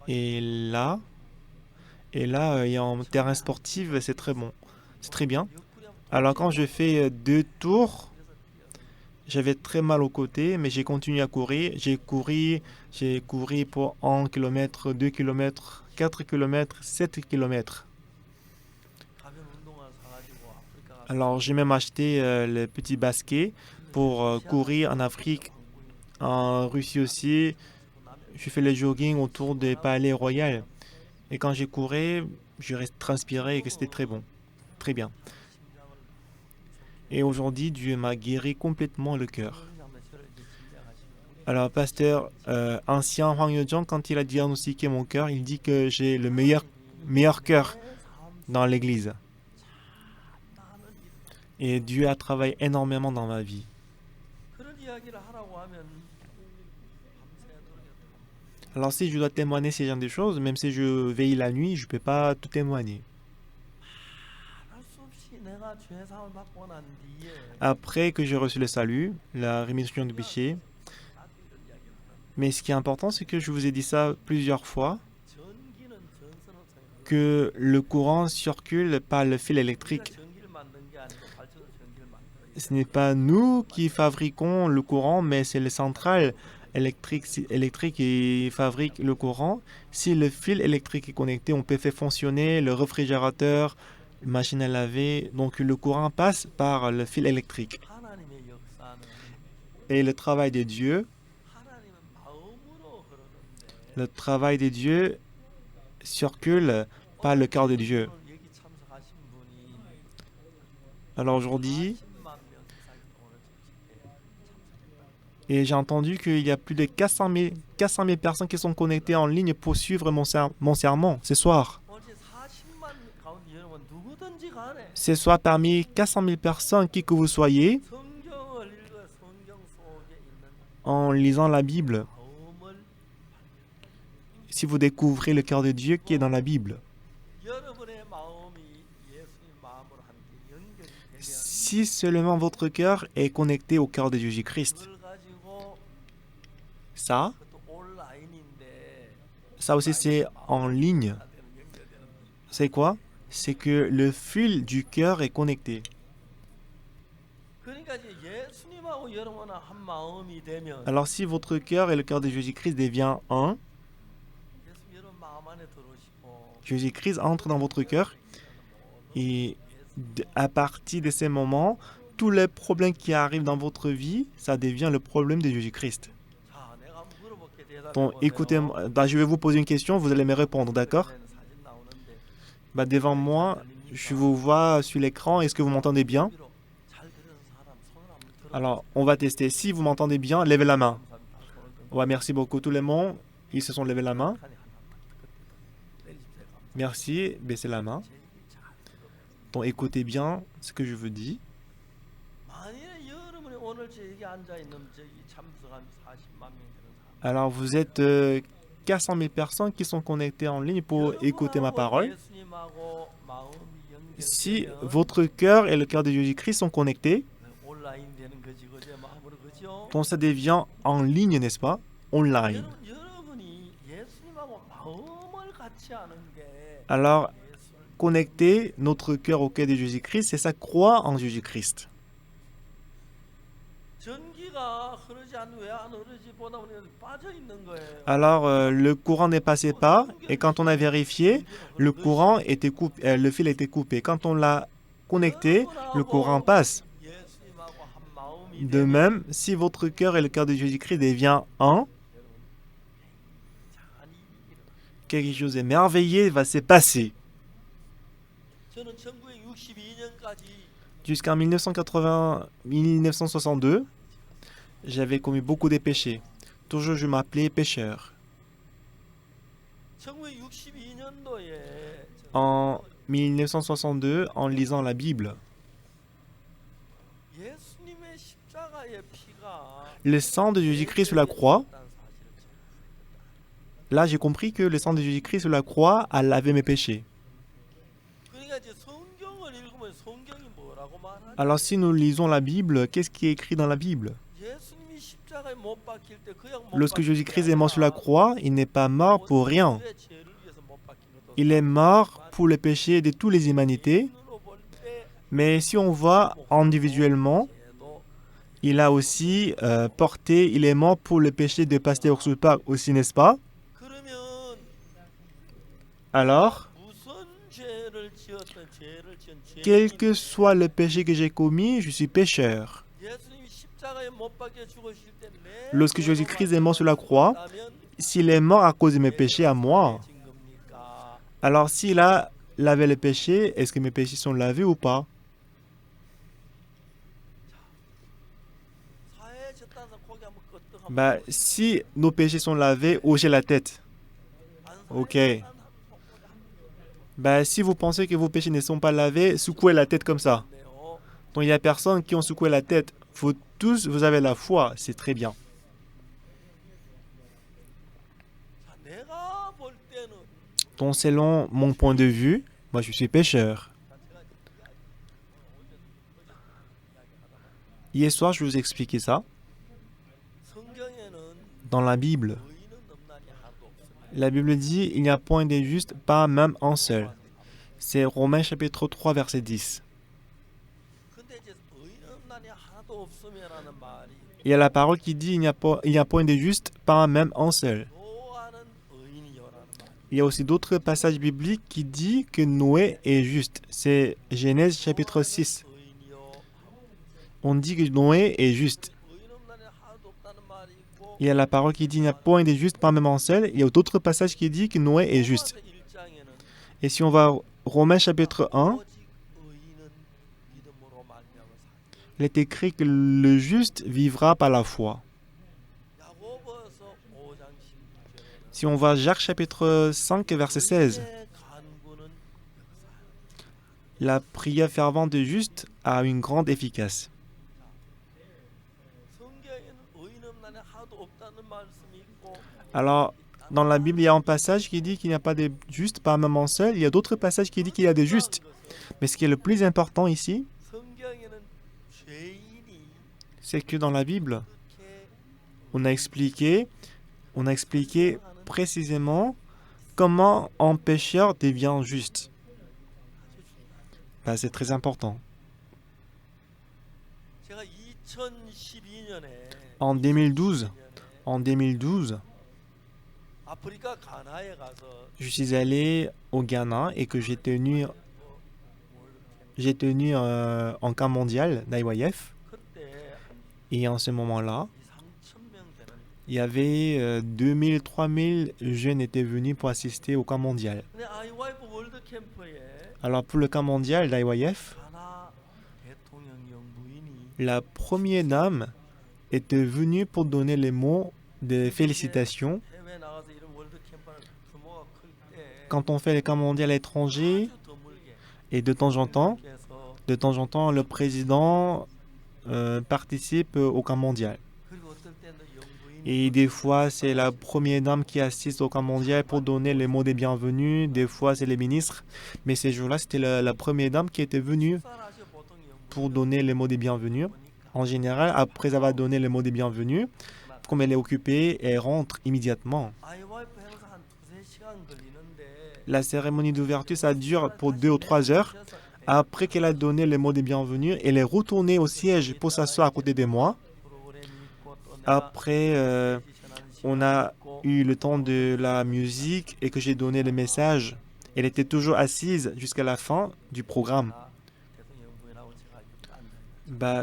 Et là, il y a un terrain sportif, c'est très bon. C'est très bien. Alors quand je fais 2 tours, j'avais très mal au côté, mais j'ai continué à courir. J'ai couru pour 1 kilomètre, 2 kilomètres, 4 kilomètres, 7 kilomètres. Alors j'ai même acheté le petit basket pour courir en Afrique, en Russie aussi. Je fais le jogging autour des palais royaux. Et quand j'ai couru, je transpirais et que c'était très bon. Très bien. Et aujourd'hui, Dieu m'a guéri complètement le cœur. Alors, pasteur ancien Hwang Yo-jong, quand il a diagnostiqué mon cœur, il dit que j'ai le meilleur cœur dans l'église. Et Dieu a travaillé énormément dans ma vie. Alors, si je dois témoigner ces genre de choses, même si je veille la nuit, je ne peux pas tout témoigner. Après que j'ai reçu le salut, la rémission du péché, mais ce qui est important, c'est que je vous ai dit ça plusieurs fois, que le courant circule par le fil électrique. Ce n'est pas nous qui fabriquons le courant, mais c'est les centrales électriques qui fabriquent le courant. Si le fil électrique est connecté, on peut faire fonctionner le réfrigérateur, la machine à laver. Donc le courant passe par le fil électrique. Et le travail de Dieu circule par le cœur de Dieu. Alors aujourd'hui, et j'ai entendu qu'il y a plus de 400 000 personnes qui sont connectées en ligne pour suivre mon sermon ce soir. Ce soir, parmi 400 000 personnes, qui que vous soyez, en lisant la Bible, 마음을 si vous découvrez le cœur de Dieu qui est dans la Bible, 여러분의 마음이 예수님 마음으로 함께 연결이 되면 si seulement votre cœur est connecté au cœur de Jésus-Christ, 그걸 가지고 ça 그것도 온라인인데 aussi c'est en ligne. C'est quoi? C'est que le fil du cœur est connecté. 그러니까 이제 예수님하고 여러분은 한 마음이 되면 Alors si votre cœur et le cœur de Jésus-Christ devient un, 예수 여러분 마음 안에 들어오시고 Jésus-Christ entre dans votre cœur et à partir de ces moments, tous les problèmes qui arrivent dans votre vie, ça devient le problème de Jésus-Christ. 자, 내가 한번 물어볼게 대답해 Donc 보세요. écoutez, je vais vous poser une question, vous allez me répondre, d'accord? 화면에 사진 나오는데 Devant moi, je vous vois sur l'écran, est-ce que vous m'entendez bien? 비록 잘 들은 사람 손을 한번 들어. Alors, on va tester. Si vous m'entendez bien, levez la main. 감사합니다. 손을 들어. Ouais, merci beaucoup tout le monde. Ils se sont levés la main. 칸이 하나만 그때 내리십시오. 감사합니다. Merci, baissez la main. 제 얘기 잘 들어보세요. Donc écoutez bien ce que je vous dis. 만일에 여러분이 오늘 제 얘기 앉아 있는 저기 참석한 40만 명 되는 사람. Alors, vous êtes 400 000 personnes qui sont connectées en ligne pour écouter ma parole. 예수님하고 마음이 Si 연결되면 votre cœur et le cœur de Jésus-Christ sont connectés, 온라인 되는 거지 그제 마음으로 그죠? donc ça devient en ligne, n'est-ce pas? Online. 여러분이 예수님하고 마음을 같이 하는 게 Alors, 예수를 connecter notre cœur au cœur de Jésus-Christ, c'est ça, croire en Jésus-Christ. 전기가 흐르지 않는 왜 안 흐르지 보다 보니 빠져 있는 거예요. Alors, le courant ne passait pas, et quand on a vérifié, le courant était coupé, le fil était coupé. Quand on l'a connecté, le courant passe. 예수님하고 한 마음이 De même, si votre cœur et le cœur de Jésus-Christ devient un, 장한 일이 일어나요. quelque chose de merveilleux va se passer. 저는 1962년까지 Jusqu'en 1962, j'avais commis beaucoup de péchés. Toujours, je m'appelais pécheur. 1962년도에 En 1962, en lisant la Bible, 예수님의 십자가의 피가 le sang de Jésus-Christ sur la croix, là j'ai compris que le sang de Jésus-Christ sur la croix a lavé mes péchés. 그러니까 이제 성경을 읽으면 성경이 뭐라고 말하냐? Alors si nous lisons la Bible, qu'est-ce qui est écrit dans la Bible? 예수님이 십자가에 못 박힐 때 그냥 못 Lorsque 박힌 게 Jésus-Christ est mort sur la 아니라 croix, il n'est pas mort pour rien. 모두의 죄를 위해서 못 박힌 것도 Il est mort pour le péché de toutes les humanités. 눈으로 볼 때 Mais si on voit individuellement, 죄도 il a aussi porté, il est mort pour le péché de Pasteur Soupak aussi, n'est-ce pas? 그러면 Alors, 무슨 죄를 지었던 죄를 지은 quel 죄인이 que soit le péché que j'ai commis, je suis pécheur. 예수님이 십자가에 못 박혀 죽으실 때 내 Lorsque Jésus-Christ est mort sur la croix, 죄로만 s'il est mort à cause de mes péchés à moi, 진 겁니까? alors s'il a lavé les péchés, est-ce que mes péchés sont lavés ou pas? 사해 졌다는 고개 한번 끄떡 한번 Si nos péchés sont lavés, hochez la tête. 안 ok. 사해 졌다는 Si vous pensez que vos péchés ne sont pas lavés, secouez la tête comme ça. 한번요. Donc il y a personne qui ont secoué la tête. Vous tous, vous avez la foi, c'est très bien. 자, 내가 볼 때는 Donc selon mon point de vue, moi je suis pécheur. Hier soir, je vous ai expliqué ça. 성경에는 Dans la Bible, 의인은 넘나니 하나도 없습니다. la Bible dit, il n'y a point de juste, pas même un seul. C'est Romains chapitre 3, verset 10. 근데 이제 의인은 넘나니 하나도 없으면라는 말이 Il y a la parole qui dit, il n'y a point de juste, pas même un seul. 노아는 의인이요라는 말. Il y a aussi d'autres passages bibliques qui disent que Noé est juste. C'est Genèse chapitre 6. 의인이요. On dit que Noé est juste. 의인 없나니 하나도 없다는 말이 있고 Il y a la parole qui dit, il n'y a point de juste, pas même un seul. Il y a d'autres passages qui disent que Noé est juste. 로마서 1장에는 Et si on va à Romains chapitre 1, 오직 의인은 믿음으로 말미암아 사. il est écrit que le juste vivra par la foi. 야고보서 5장 16절에 Si on va à Jacques chapitre 5, verset 16, 간구는 역사하는 la prière fervente du juste a une grande efficace. 성경에는 의인 없나니 하나도 Alors, dans la Bible, il y a un passage qui dit qu'il n'y a pas de justes, pas même un seul. Il y a d'autres passages qui disent qu'il y a des justes. Mais ce qui est le plus important ici, 성경에는 죄인이 c'est que dans la Bible, 어떻게 on a expliqué, on a expliqué précisément comment un pécheur devient juste. C'est très important. 제가 2012년에 En 2012, en 2012, 아프리카 가나에 가서 je suis allé au Ghana et que j'ai tenu un camp mondial d'IYF. 그때 Et en ce moment-là, 3,000명 되는 il y avait 2000, 3000 jeunes étaient venus pour assister au camp mondial. 근데 IYF 월드 캠프에 Alors pour le camp mondial d'IYF, 가나 대통령령 부인이 la première dame était venue pour donner les mots de félicitations. 해외 나가서 이런 월드 캠프는 규모가 클때 Quand on fait les camps mondiaux à l'étranger, 아주 드물게 et de temps en temps, le président participe au camp mondial. 그리고 어떨 때는 영부인이 Et des fois, c'est la première dame qui assiste au camp mondial pour donner les mots des bienvenus. Des fois, c'est les ministres. Mais ces jours-là, c'était la première dame qui était venue 사라져 보통 pour 영부인은 donner les mots des bienvenus. 보니까 En général, après avoir donné les mots des bienvenus, comme elle est occupée, elle rentre immédiatement. IYF 행사 한 2-3시간 걸리는데 La cérémonie d'ouverture, ça dure pour 2 ou 3 heures. Après qu'elle a donné les mots des bienvenus, elle est retournée au siège pour s'asseoir à côté de moi. Après, on a eu le temps de la musique et que j'ai donné les messages. Elle était toujours assise jusqu'à la fin du programme.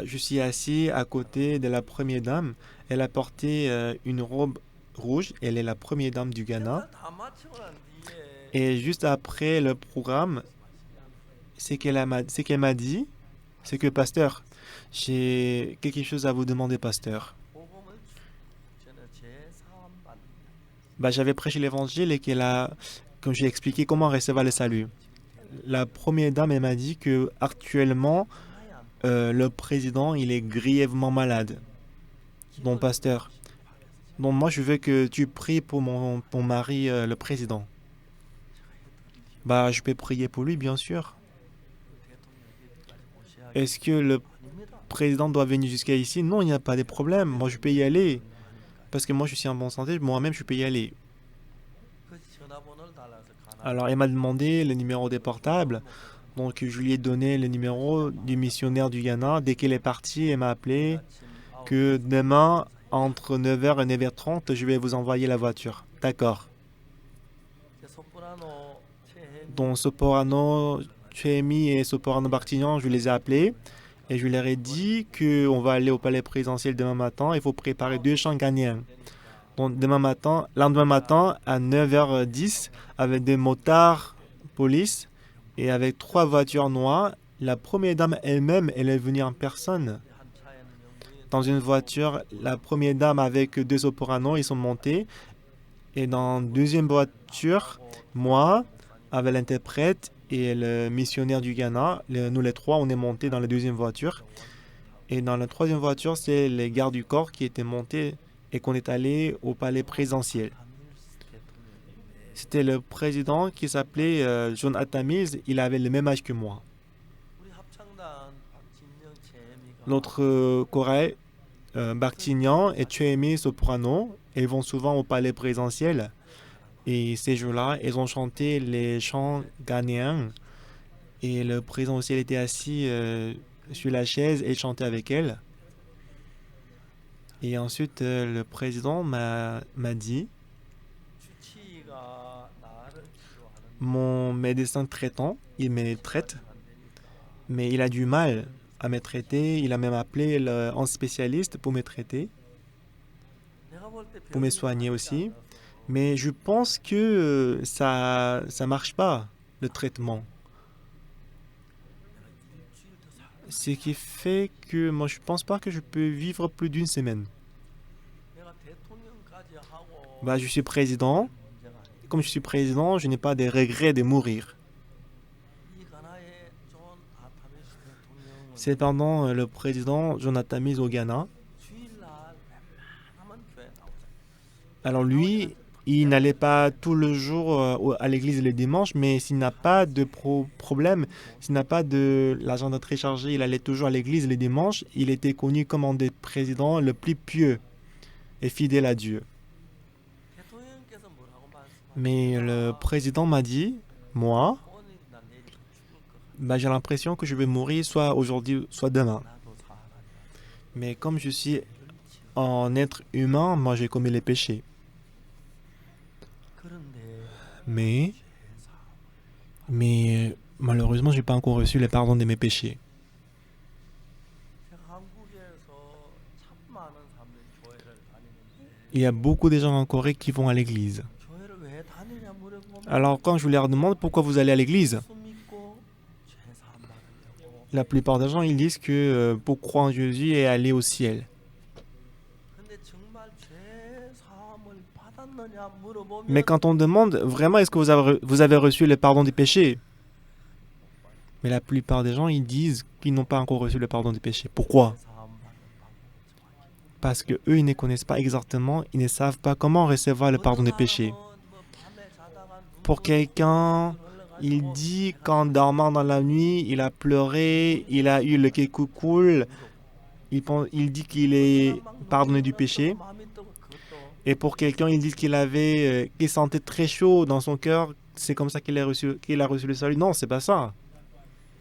Je suis assis à côté de la première dame. Elle a porté une robe rouge. Elle est la première dame du Ghana. Et juste après le programme, ce qu'elle m'a dit, c'est que, pasteur, j'ai quelque chose à vous demander, pasteur. J'avais prêché l'évangile et comme j'ai expliqué comment recevoir le salut. La première dame, elle m'a dit que actuellement, le président, il est grièvement malade. Donc, pasteur, donc moi, je veux que tu pries pour mon mari, le président. Je peux prier pour lui, bien sûr. Est-ce que le président doit venir jusqu'à ici? Non, il n'y a pas de problème. Moi, je peux y aller. Parce que moi, je suis en bonne santé. Moi-même, je peux y aller. Alors, il m'a demandé le numéro des portables. Donc, je lui ai donné le numéro du missionnaire du Ghana. Dès qu'il est parti, il m'a appelé que demain, entre 9h et 9h30, je vais vous envoyer la voiture. D'accord. Donc, Soporano, Chemi et Soporano Bartignan, je les ai appelés. Et je leur ai dit qu'on va aller au palais présidentiel demain matin. Il faut préparer 2 chants ghanéens. Donc, lendemain matin, à 9h10, avec des motards, police, et avec 3 voitures noires, la première dame elle-même, elle est venue en personne. Dans une voiture, la première dame avec 2 sopranos, ils sont montés. Et dans la deuxième voiture, moi, avec l'interprète et le missionnaire du Ghana, nous les 3, on est montés dans la deuxième voiture. Et dans la troisième voiture, c'est les gardes du corps qui étaient montés et qu'on est allé au palais présidentiel. C'était le président qui s'appelait John Atamiz. Il avait le même âge que moi. Notre chorale, Bartignan et Chemi Soprano, ils vont souvent au palais présidentiel. Et ces jours-là, ils ont chanté les chants ghanéens. Et le président aussi, il était assis sur la chaise et chantait avec elle. Et ensuite, le président m'a dit, mon médecin traitant, il me traite, mais il a du mal à me traiter. Il a même appelé un spécialiste pour me traiter, pour me soigner aussi. Mais je pense que ça marche pas, le traitement. Ce qui fait que moi, je pense pas que je peux vivre plus d'une semaine. Je suis président. Comme je suis président, je n'ai pas de regrets de mourir. Cependant, le président Jonathan Mise au Ghana, Alors lui, il n'allait pas tout le jour à l'église le dimanche, mais s'il n'a pas de problème, s'il n'a pas de l'agenda très chargé, il allait toujours à l'église le dimanche. Il était connu comme un des présidents le plus pieux et fidèle à Dieu. 대통령께서 뭐라고 말씀하셨어요? Mais le président m'a dit, moi, 오늘이나 내일이나 죽을 것 같아. bah, j'ai l'impression que je vais mourir soit aujourd'hui, soit demain. 나도 사람이라. Mais comme je suis un être humain, moi j'ai commis les péchés. 그런데 Mais malheureusement, je n'ai pas encore reçu le pardon de mes péchés. 제가 한국에서 참 많은 사람들이 교회를 다니는데 Il y a beaucoup de gens en Corée qui vont à l'église. 교회를 왜 다니냐 물어보면 Alors quand je leur demande pourquoi vous allez à l'église, 예수 믿고 죄 사함 받으려고. la plupart des gens ils disent que pour croire en Jésus et aller au ciel. 근데 정말 죄 사함을 받았느냐 물어보면 Mais quand on demande vraiment est-ce que vous avez reçu le pardon des péchés, mais la plupart des gens ils disent qu'ils n'ont pas encore reçu le pardon des péchés. Pourquoi? 죄 사함 받는 방법을 정확히 Parce que eux ils ne connaissent pas exactement, ils ne savent pas comment recevoir le pardon des péchés. Pour quelqu'un, il dit qu'en dormant dans la nuit, il a pleuré, il a eu le kékoukoul, il dit qu'il est pardonné du péché. Et pour quelqu'un, il dit qu'il sentait très chaud dans son cœur, c'est comme ça qu'il a reçu le salut. Non, c'est pas ça.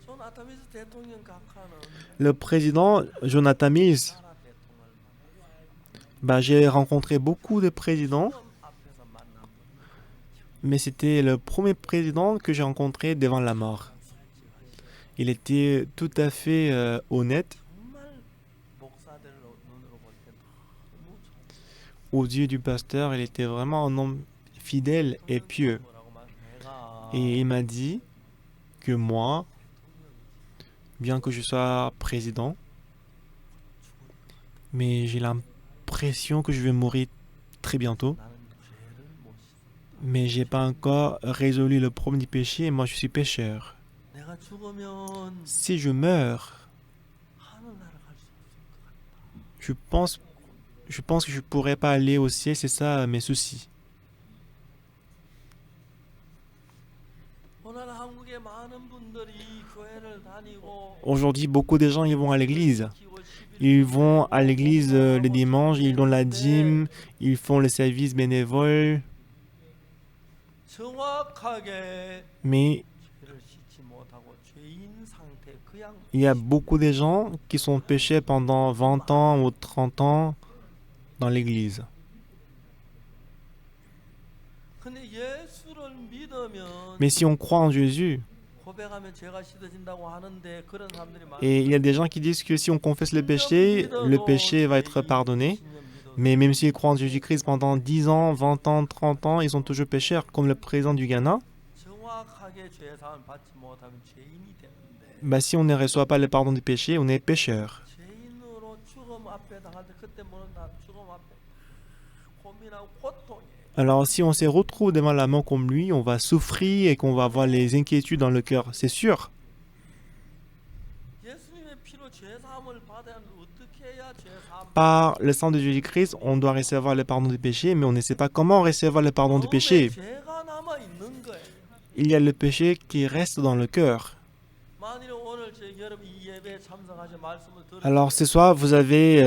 존 아타미스 대통령 각하는 Le président Jonathan Mills, 나라 대통령을 bah, j'ai rencontré beaucoup de présidents, 처음 앞에서 만난 분이죠. mais c'était le premier président que j'ai rencontré devant la mort. Il était tout à fait honnête. 정말 목사들 눈으로 볼 때 너무 좋은 Aux yeux du pasteur, il était vraiment un homme fidèle et pieux. 뭐라고 말해가 Et il m'a dit que moi, bien que je sois président, mais j'ai l'impression que je vais mourir très bientôt. 나는 죄를 못 씻어. Mais j'ai pas encore résolu le problème du péché et moi je suis pécheur. 내가 죽으면 Si je meurs, 하늘나라 갈 수 없을 것 같다. je pense que je pourrais pas aller au ciel, c'est ça mes soucis. 오늘 한국의 많은 분들이 교회를 다니고 Aujourd'hui, beaucoup de gens ils vont à l'église. 10월 10일 Ils vont à l'église le dimanche, ils donnent la dîme, ils font le service bénévole, 정확하게 mais 죄를 씻지 못하고 죄인 상태 그냥 il y a beaucoup de gens qui sont péchés pendant 20 ans ou 30 ans dans l'église. 근데 예수를 믿으면 Mais si on croit en Jésus, 고백하면 죄가 씻어진다고 하는데 그런 사람들이 많아요. et il y a des gens qui disent que si on confesse le péché va être pardonné. Mais même s'ils croient en Jésus-Christ pendant 10 ans, 20 ans, 30 ans, ils sont toujours pécheurs, comme le président du Ghana. 정확하게 죄 사함을 받지 못하면 죄인이 되는데 Bah, si on ne reçoit pas le pardon du péché, on est pécheur. 죄인으로 죽음 앞에 당할 때 그때 뭐는 다 죽음 앞에 고민하고 고통이에요. Alors, si on se retrouve devant la mort comme lui, on va souffrir et qu'on va avoir les inquiétudes dans le cœur, c'est sûr. 예수님의 피로 죄 사함을 받아야 하는데 어떻게 해야 죄 사함 Par le sang de Jésus-Christ, on doit recevoir le pardon du péché, mais on ne sait pas comment recevoir le pardon du péché. 죄가 남아 있는 거예요. Il y a le péché qui reste dans le cœur. 만일 오늘 여러분 이 예배에 참석하셔 말씀을 들으시면 Alors, ce soir, vous avez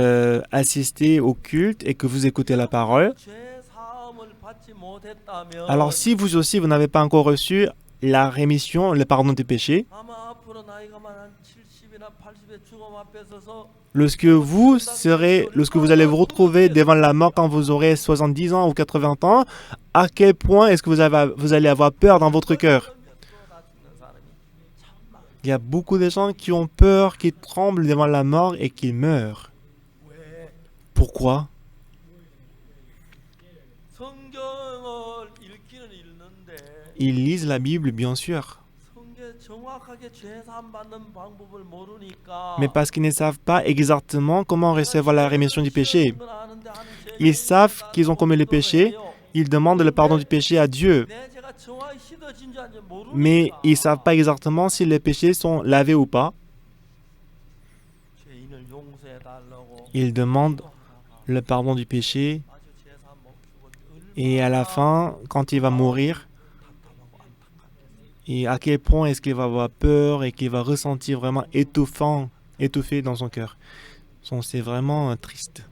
assisté au culte et que vous écoutez la parole. 죄 사함을 받지 못했다면 Alors, si vous aussi, vous n'avez pas encore reçu la rémission, le pardon du péché, 아마 앞으로 나이가 한 70이나 80의 죽음 앞에 서서 lorsque vous allez vous retrouver devant la mort quand vous aurez 70 ans ou 80 ans, à quel point est-ce que vous allez avoir peur dans votre cœur? 다 죽는 사람이 참 많아요. Il y a beaucoup de gens qui ont peur, qui tremblent devant la mort et qui meurent. 왜? Pourquoi? 성경을 읽기는 읽는데 Ils lisent la Bible, bien sûr, 성경 정확하게 죄 사함 받는 방법을 모르니까 mais parce qu'ils ne savent pas exactement comment recevoir la rémission du péché. Ils savent qu'ils ont commis le péché, ils demandent le pardon du péché à Dieu, mais ils ne savent pas exactement si les péchés sont lavés ou pas. Ils demandent le pardon du péché Et à la fin, quand il va mourir, et à quel point est-ce qu'il va avoir peur et qu'il va ressentir vraiment étouffé dans son cœur. C'est vraiment triste.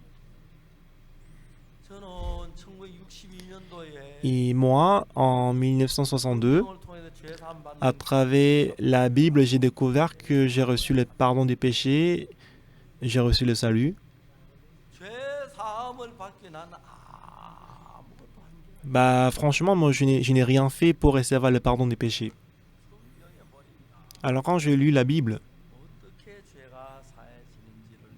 저는 1962년도에 Et moi, en 1962, 성경을 통해서 죄 사함 à 받는 travers la Bible, j'ai découvert que j'ai reçu le pardon des péchés, j'ai reçu le salut. 죄 사함을 받기 나는 아무것도 한 게 Bah, franchement, moi, je n'ai rien fait pour recevoir le pardon des péchés. 성경에 보니까 Alors, quand j'ai lu la Bible, 어떻게 죄가 사해지는지를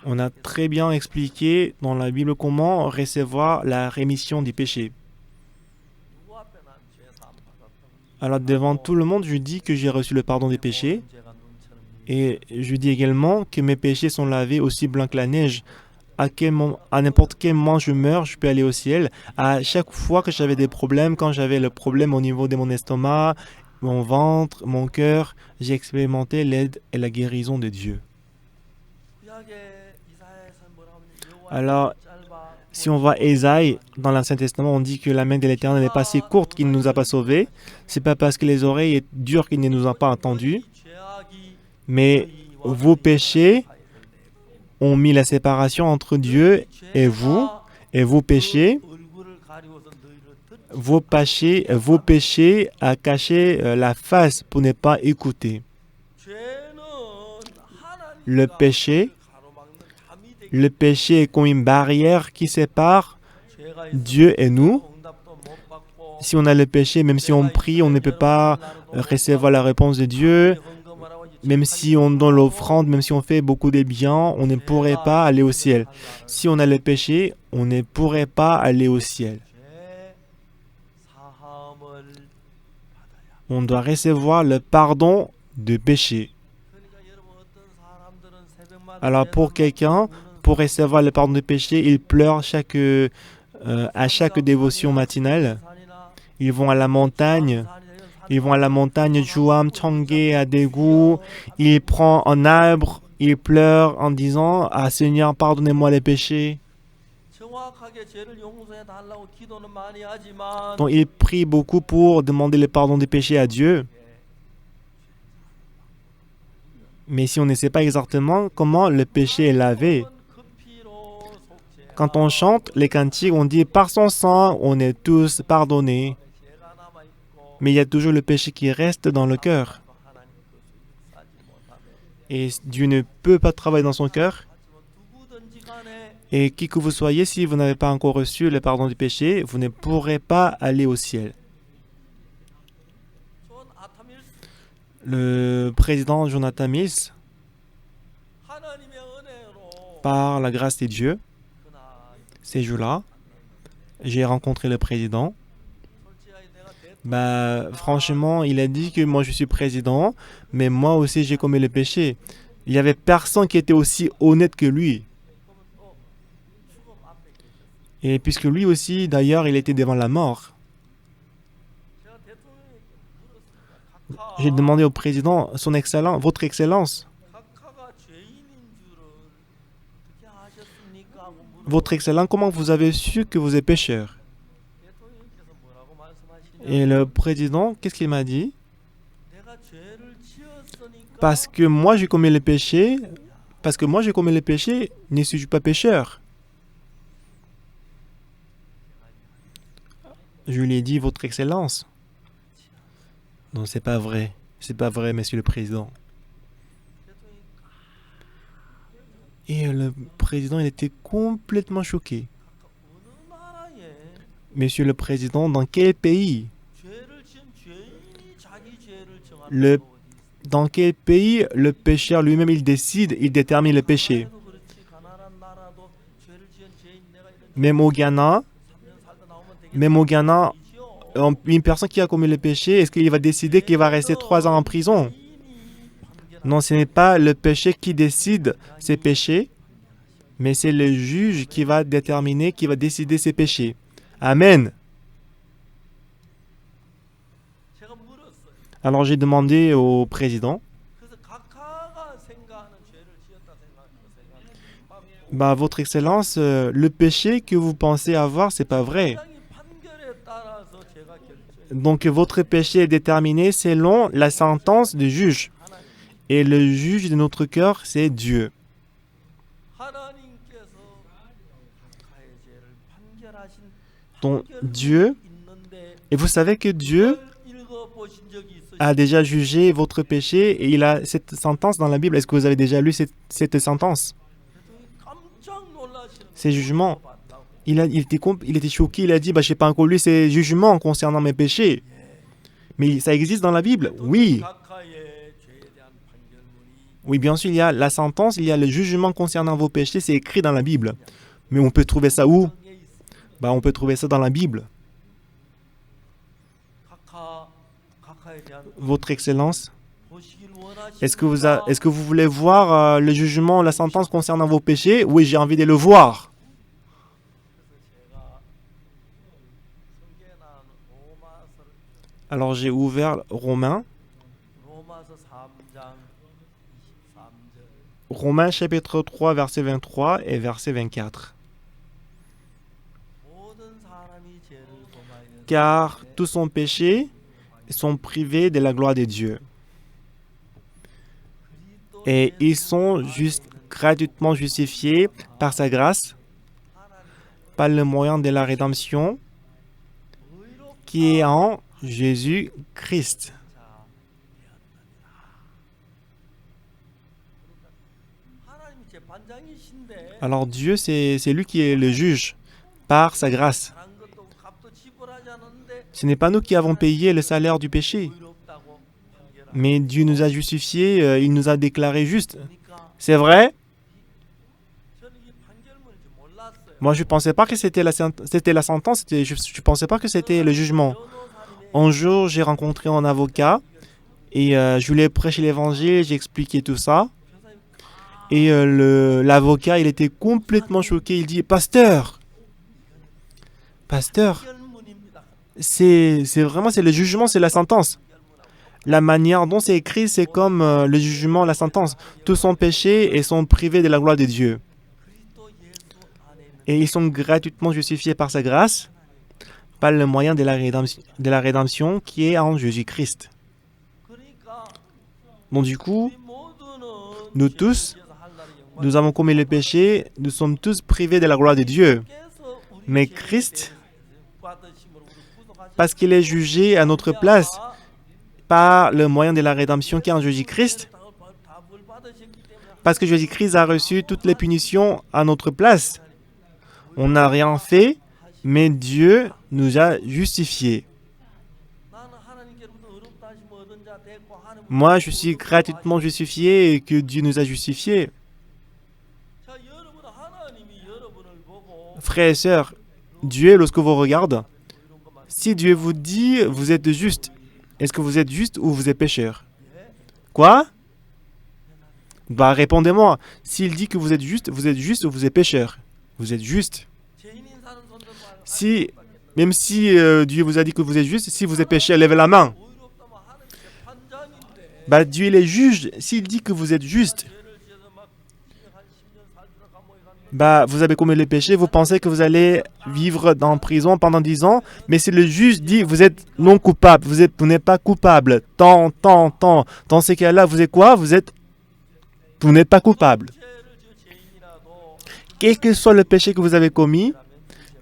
on a très bien expliqué dans la Bible comment recevoir la rémission des péchés. 누구 앞에 난 죄 사함 받았다고 Alors, devant tout le monde, je dis que j'ai reçu le pardon des péchés. 죄가 눈처럼 Et je dis également que mes péchés sont lavés aussi blancs que la neige. À n'importe quel moment je meurs, je peux aller au ciel. À chaque fois que j'avais des problèmes, quand j'avais le problème au niveau de mon estomac, mon ventre, mon cœur, j'ai expérimenté l'aide et la guérison de Dieu. 구약의 이사야에서 뭐라고 하면 Alors, 여호와의 짧아 si on voit Ésaïe dans l'Ancien Testament, on dit que la main de l'Éternel n'est pas si courte qu'il ne nous a pas sauvés. C'est pas parce que les oreilles sont dures qu'il ne nous a pas entendus, 죄악이 mais vos péchés ont mis la séparation entre Dieu et vos péchés, 얼굴을 가리워서 너희를 듣지 vos péchés a caché la face pour ne pas écouter. 죄는 Le 하나님과 péché, 가로막는 담이 되기 le péché est comme une barrière qui sépare 죄가 있으면 Dieu et nous. 응답도 못 받고 Si on a le péché, même si on prie, on ne peut pas recevoir la réponse de Dieu. Même si on donne l'offrande, même si on fait beaucoup de biens, on ne pourrait pas aller au ciel. Si on a le péché, on ne pourrait pas aller au ciel. 죄 사함을 받아야. On doit recevoir le pardon de péché. 그러니까 여러분 어떤 사람들은 새벽마다 Alors pour quelqu'un, pour recevoir le pardon de péché, il pleure à chaque dévotion matinale. Ils vont à la montagne. Ils vont à la montagne Juam, Changé, à Daegu. Ils prennent un arbre. Ils pleurent en disant « Ah Seigneur, pardonnez-moi les péchés. 정확하게 죄를 용서해 달라고 기도는 많이 하지만 Donc ils prient beaucoup pour demander le pardon des péchés à Dieu. Mais si on ne sait pas exactement comment le péché est lavé, 그 피로 속죄 quand on chante les cantiques, on dit « Par son sang, on est tous pardonnés. » 죄가 남아 있고 Mais il y a toujours le péché qui reste dans le cœur. 하나님 그 사지 못하네. Et Dieu ne peut pas travailler dans son cœur. 하지만 누구든지 간에 Et qui que vous soyez, si vous n'avez pas encore reçu le pardon du péché, vous ne pourrez pas aller au ciel. 존 아타밀스 Le président Jonathan Mills, 하나님의 은혜로 par la grâce de Dieu, 그날 ces jours-là, j'ai rencontré le président. 솔직하게 내가 대통령 Bah, franchement, il a dit que moi je suis président, mais moi aussi j'ai commis le péché. Il n'y avait personne qui était aussi honnête que lui. 보면 또 죽음 앞에 계셨어요. Et puisque lui aussi, d'ailleurs, il était devant la mort. 제가 대통령에게 물었습니다. J'ai demandé au président, son excellence, votre excellence, 각하가 죄인인 줄을 어떻게 아셨습니까? 하고 물어보고 votre excellence, comment vous avez su que vous êtes pécheur? 대통령께서 뭐라고 말씀하시냐? Et le président, qu'est-ce qu'il m'a dit? 내가 죄를 지었으니까 Parce que moi j'ai commis le péché, parce que moi j'ai commis le péché, ne suis-je pas pécheur? Je lui ai dit, votre excellence. Non, c'est pas vrai. C'est pas vrai, monsieur le président. 대통령이 Et le président, il était complètement choqué. 어느 나라에 Monsieur le président, dans quel pays? 죄를 지은 죄인이 자기 죄를 정하는 Le- 거 어디 있습니까? Dans quel pays le pécheur lui-même, il décide, il détermine le péché? 가나라도 그렇지 가나란 나라도 죄를 지은 죄인 내가 이런 Même au Ghana, 3년 살다 나오면 même au Ghana, 되겠지요. une personne qui a commis le péché, est-ce qu'il va décider qu'il va rester 3 ans en prison? Non, ce n'est pas le péché qui décide ses péchés, mais c'est le juge qui va déterminer, qui va décider ses péchés. Amen. 제가 물었어요. Alors j'ai demandé au président, 그래서 각하가 생각하는 죄를 지었다 생각하는 거 생각하는 거 Votre Excellence, le péché que vous pensez avoir, c'est pas vrai. 당장의 판결에 따라서 제가 결정. Donc votre péché est déterminé selon la sentence du juge. 하나님, Et le juge de notre cœur, c'est Dieu. 하나님께서 각하의 죄를 판결하신 Donc Dieu, 있는데 et vous savez que Dieu 읽어보신 적이 있으시죠? a déjà jugé votre péché et il a cette sentence dans la Bible. Est-ce que vous avez déjà lu cette sentence? 깜짝 놀라시는 Ces jugements. 봤다고. Il était choqué, il a dit, je n'ai pas encore lu ces jugements concernant mes péchés. Mais ça existe dans la Bible? Oui. 각하의 죄에 대한 판결문이 Oui, bien sûr, il y a la sentence, il y a le jugement concernant vos péchés, c'est écrit dans la Bible. Mais on peut trouver ça où? 성경에 있습니다. On peut trouver ça dans la Bible. 각하에 대한 Votre Excellence, 보시길 원하시는 est-ce que vous voulez voir le jugement, la sentence concernant vos péchés? Oui, j'ai envie de le voir. 제가 성경에 나오는 로마서를 Alors j'ai ouvert Romains, 로마서 3장 23절 Romains chapitre 3, verset 23 et verset 24. 모든 사람이 죄를 범하였으니 Car tous sont péchés et sont privés de la gloire de Dieu. Et ils sont gratuitement justifiés par sa grâce, par le moyen de la rédemption qui est en Jésus-Christ. 하나님이 재판장이신데 Alors Dieu, c'est lui qui est le juge, par sa grâce. 잘한 것도 값도 지불하지 않았는데 Ce n'est pas nous qui avons payé le salaire du péché, 의롭다고 판결하니까 mais Dieu nous a justifiés, il nous a déclarés justes. C'est vrai? 저는 이 판결문인지 몰랐어요. Moi, je ne pensais pas que c'était la sentence, je ne pensais pas que c'était le jugement. 변호사님의 Un jour, j'ai rencontré un avocat et je voulais prêcher l'évangile, j'ai expliqué tout ça. 변호사님 Et l'avocat, il était complètement choqué. Il dit, pasteur, 판결문입니다. c'est le jugement, c'est la sentence. La manière dont c'est écrit, c'est comme le jugement, la sentence. Tous sont péchés et sont privés de la gloire de Dieu. 그리스도 예수 안에 있는 Et ils sont gratuitement justifiés par sa grâce, par le moyen de la rédemption qui est en Jésus-Christ. 그러니까 Donc du coup, 우리 모두는 nous tous, 죄에서 하늘나라의 영광을 nous avons commis le péché, nous sommes tous privés de la gloire de Dieu. 께서 우리 Mais 죄에 Christ, 대해서 받으심으로 우리 구속하신 parce qu'il est jugé à notre place par le moyen de la rédemption qui est en Jésus-Christ, 답을 받으셨기 때문에 parce que Jésus-Christ a reçu toutes les punitions à notre place. On n'a rien fait, mais Dieu nous a justifiés. 나는 하나님께로부터 의롭다 하심을 얻은 자 됐고 하나님은 Moi, je suis gratuitement justifié et que Dieu nous a justifiés. 자, 여러분 하나님이 여러분을 보고 Frères et sœurs, Dieu, lorsque vous regarde, si Dieu vous dit vous êtes juste, est-ce que vous êtes juste ou vous êtes pécheur? Quoi? Répondez-moi. S'il dit que vous êtes juste ou vous êtes pécheur? Vous êtes juste. 죄인인 사는 손들고 Si, même si Dieu vous a dit que vous êtes juste, si vous êtes pécheur, levez la main. 의롭다면 하나님 재판장인데 Dieu il est juge. S'il dit que vous êtes juste, 죄를 지어서 막 한 10년 살다가 감옥에 갔는데 vous avez commis le péché, vous pensez que vous allez vivre en prison pendant 10 ans, mais si le juge dit vous êtes non coupable, vous n'êtes pas coupable, tant. Dans ces cas-là, vous êtes quoi? Vous n'êtes pas coupable. 죄를 지어 죄인이라도 Quel que soit le péché que vous avez commis,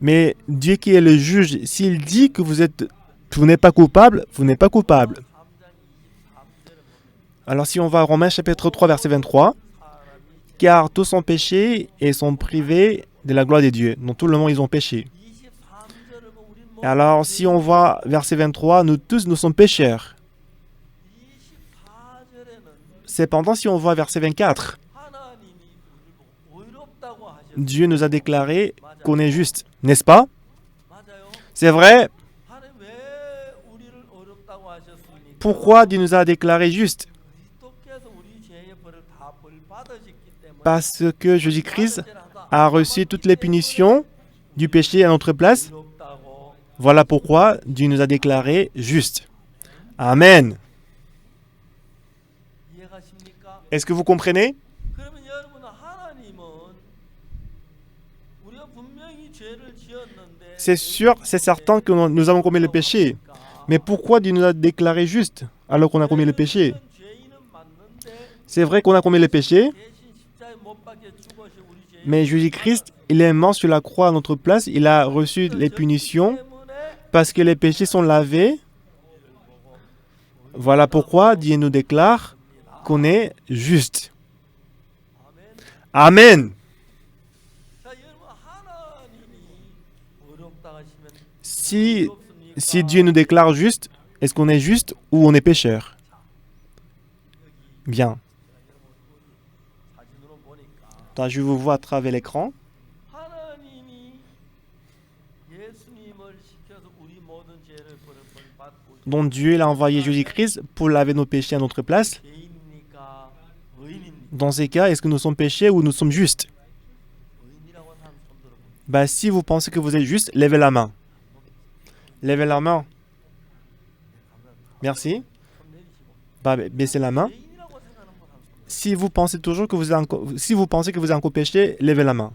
mais Dieu qui est le juge, s'il dit que vous n'êtes pas coupable, vous n'êtes pas coupable. 3장 23절에 보면 Alors si on va à Romains chapitre 3 verset 23, car tous ont péché et sont privés de la gloire de Dieu. Donc tout le monde ils ont péché. 23절을 보면 우리 Et alors si on voit verset 23, nous tous nous sommes pécheurs. 24절에는 Cependant si on voit verset 24, 하나님이 우리를 보고 의롭다고 하셨어요. Dieu nous a déclaré qu'on est juste, n'est-ce pas? 맞아요. C'est vrai? 하나님 왜 우리를 의롭다고 하셨습니까? Pourquoi Dieu nous a déclaré juste? 그리스도께서 우리 죄의 벌을 다 벌받으셨기 때문에 Parce que Jésus-Christ a reçu toutes les punitions du péché à notre place. 의롭다고. Voilà pourquoi Dieu nous a déclaré juste. Amen. 이해가십니까? Est-ce que vous comprenez? 그러면 여러분 하나님은 C'est sûr, c'est certain que nous avons commis le péché. Mais pourquoi Dieu nous a déclarés justes alors qu'on a commis le péché? C'est vrai qu'on a commis le péché, mais Jésus-Christ, il est mort sur la croix à notre place. Il a reçu les punitions parce que les péchés sont lavés. Voilà pourquoi Dieu nous déclare qu'on est juste. Amen. Si Dieu nous déclare juste, est-ce qu'on est juste ou on est pécheur? Bien. Je vous vois à travers l'écran. Donc Dieu l'a envoyé Jésus-Christ pour laver nos péchés à notre place. Dans ces cas, est-ce que nous sommes péchés ou nous sommes justes? Si vous pensez que vous êtes juste, levez la main. Levez la main. Merci. Baissez la main. Si vous pensez toujours que vous êtes encore péché, levez la main.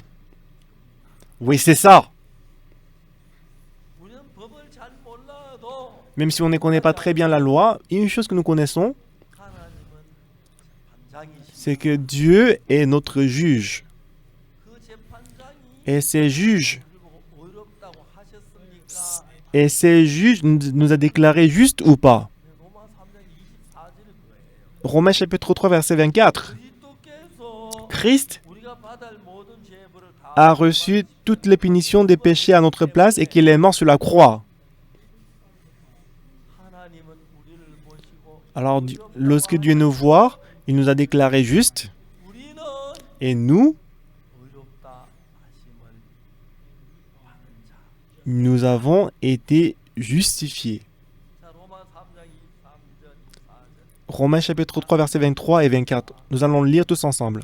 Oui, c'est ça. Même si on ne connaît pas très bien la loi, une chose que nous connaissons, c'est que Dieu est notre juge. Et ces juges nous a déclarés justes ou pas? Romains chapitre 3, verset 24. Christ a reçu toutes les punitions des péchés à notre place et qu'il est mort sur la croix. Alors, lorsque Dieu nous voit, il nous a déclarés justes et nous avons été justifiés. Romains chapitre 3, versets 23 et 24. Nous allons lire tous ensemble.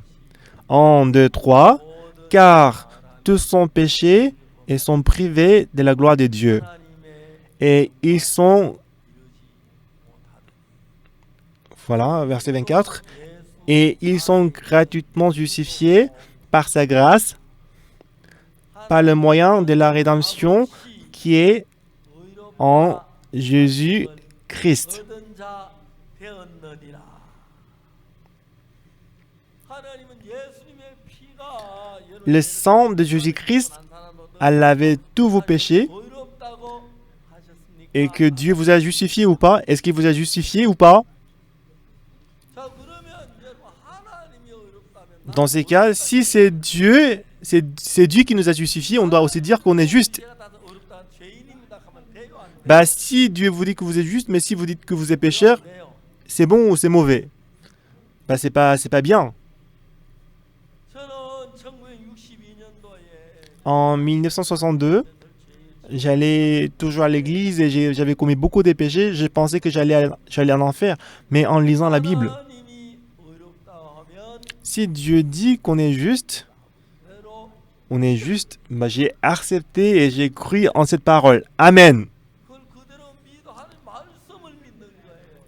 1, 2, 3. Car tous sont péchés et sont privés de la gloire de Dieu. Et ils sont... Voilà, verset 24. Et ils sont gratuitement justifiés par sa grâce, par le moyen de la rédemption qui est en Jésus-Christ. Le sang de Jésus-Christ a lavé tous vos péchés et que Dieu vous a justifié ou pas? Est-ce qu'il vous a justifié ou pas? Dans ces cas, si c'est Dieu qui nous a justifiés, on doit aussi dire qu'on est juste. Si Dieu vous dit que vous êtes juste, mais si vous dites que vous êtes pécheur, c'est bon ou c'est mauvais? C'est pas bien. En 1962, j'allais toujours à l'église et j'avais commis beaucoup de péchés. Je pensais que j'allais en enfer. Mais en lisant la Bible, si Dieu dit qu'on est juste, on est juste. J'ai accepté et j'ai cru en cette parole. Amen.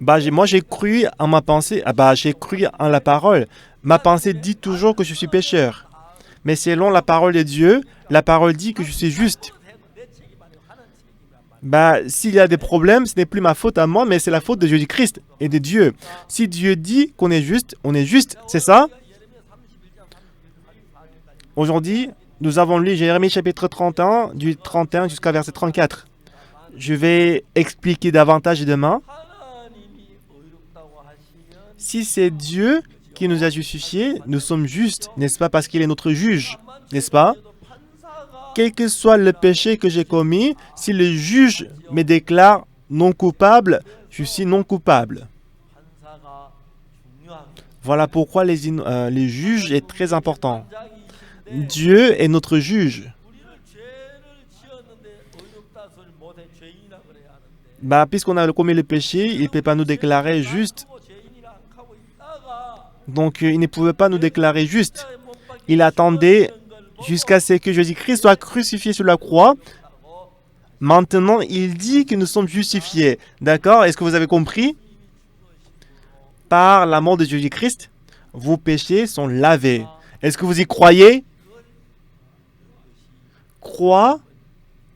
Moi, j'ai cru en ma pensée. J'ai cru en la parole. Ma pensée dit toujours que je suis pécheur. Mais selon la parole de Dieu, la parole dit que je suis juste. S'il y a des problèmes, ce n'est plus ma faute à moi, mais c'est la faute de Jésus-Christ et de Dieu. Si Dieu dit qu'on est juste, on est juste. C'est ça? Aujourd'hui, nous avons lu Jérémie chapitre 31, du 31 jusqu'à verset 34. Je vais expliquer davantage demain. Si c'est Dieu qui nous a justifiés, nous sommes justes, n'est-ce pas, parce qu'il est notre juge, n'est-ce pas? Quel que soit le péché que j'ai commis, si le juge me déclare non coupable, je suis non coupable. Voilà pourquoi les juges est très important. Dieu est notre juge. Puisqu'on a commis le péché, il ne peut pas nous déclarer juste. Donc, il ne pouvait pas nous déclarer juste. Il attendait jusqu'à ce que Jésus-Christ soit crucifié sur la croix. Maintenant, il dit que nous sommes justifiés. D'accord? Est-ce que vous avez compris? Par la mort de Jésus-Christ, vos péchés sont lavés. Est-ce que vous y croyez? Crois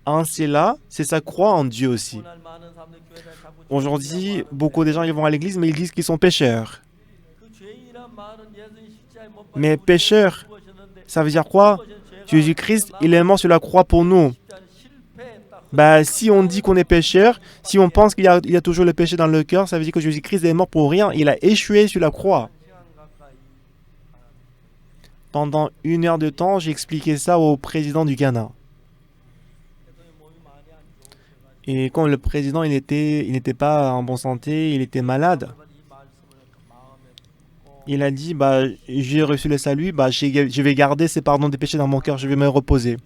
ainsi là, c'est sa croix en Dieu aussi. Aujourd'hui, beaucoup de gens ils vont à l'église, mais ils disent qu'ils sont pécheurs. Mais pécheurs, ça veut dire quoi? Jésus-Christ, il est mort sur la croix pour nous. Si on dit qu'on est pécheur, si on pense qu'il y a toujours le péché dans le cœur, ça veut dire que Jésus-Christ est mort pour rien. Il a échoué sur la croix. Pendant 1 heure de temps, j'ai expliqué ça au président du Ghana. Et quand le président il n'était pas en bonne santé, il était malade. Il a dit, j'ai reçu le salut, je vais garder ces pardons des péchés dans mon cœur, je vais me reposer.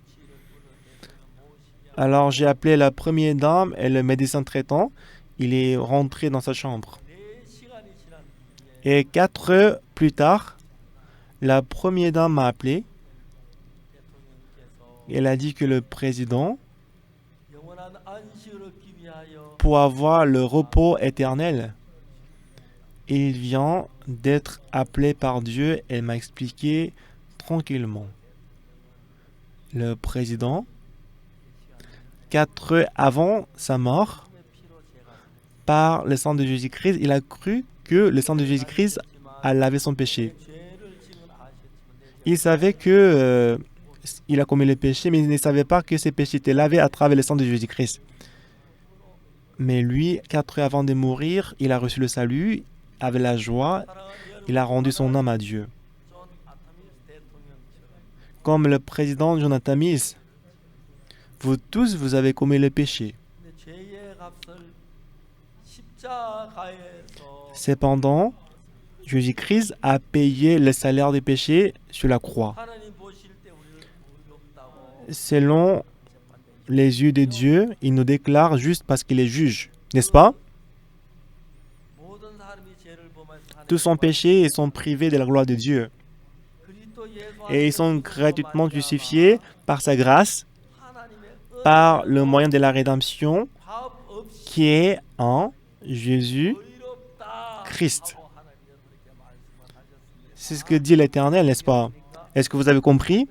Alors j'ai appelé la première dame et le médecin traitant. Il est rentré dans sa chambre. Et 4 heures plus tard, la première dame m'a appelé. Elle a dit que le président, pour avoir le repos éternel, il vient d'être appelé par Dieu. Elle m'a expliqué tranquillement. Le président, 4 heures avant sa mort, par le sang de Jésus-Christ, il a cru que le sang de Jésus-Christ a lavé son péché. Il savait que il a commis le péché, mais il ne savait pas que ses péchés étaient lavés à travers le sang de Jésus-Christ. Mais lui, 4 heures avant de mourir, il a reçu le salut avec la joie. Il a rendu son âme à Dieu. Comme le président Jonathan Mills, vous tous, vous avez commis le péché. Cependant, Jésus-Christ a payé le salaire des péchés sur la croix. Selon les yeux de Dieu, il nous déclare juste parce qu'il est juge, n'est-ce pas? Tous sont péchés et sont privés de la gloire de Dieu. Et ils sont gratuitement justifiés par sa grâce, par le moyen de la rédemption qui est en Jésus-Christ. C'est ce que dit l'Éternel, n'est-ce pas? Est-ce que vous avez compris?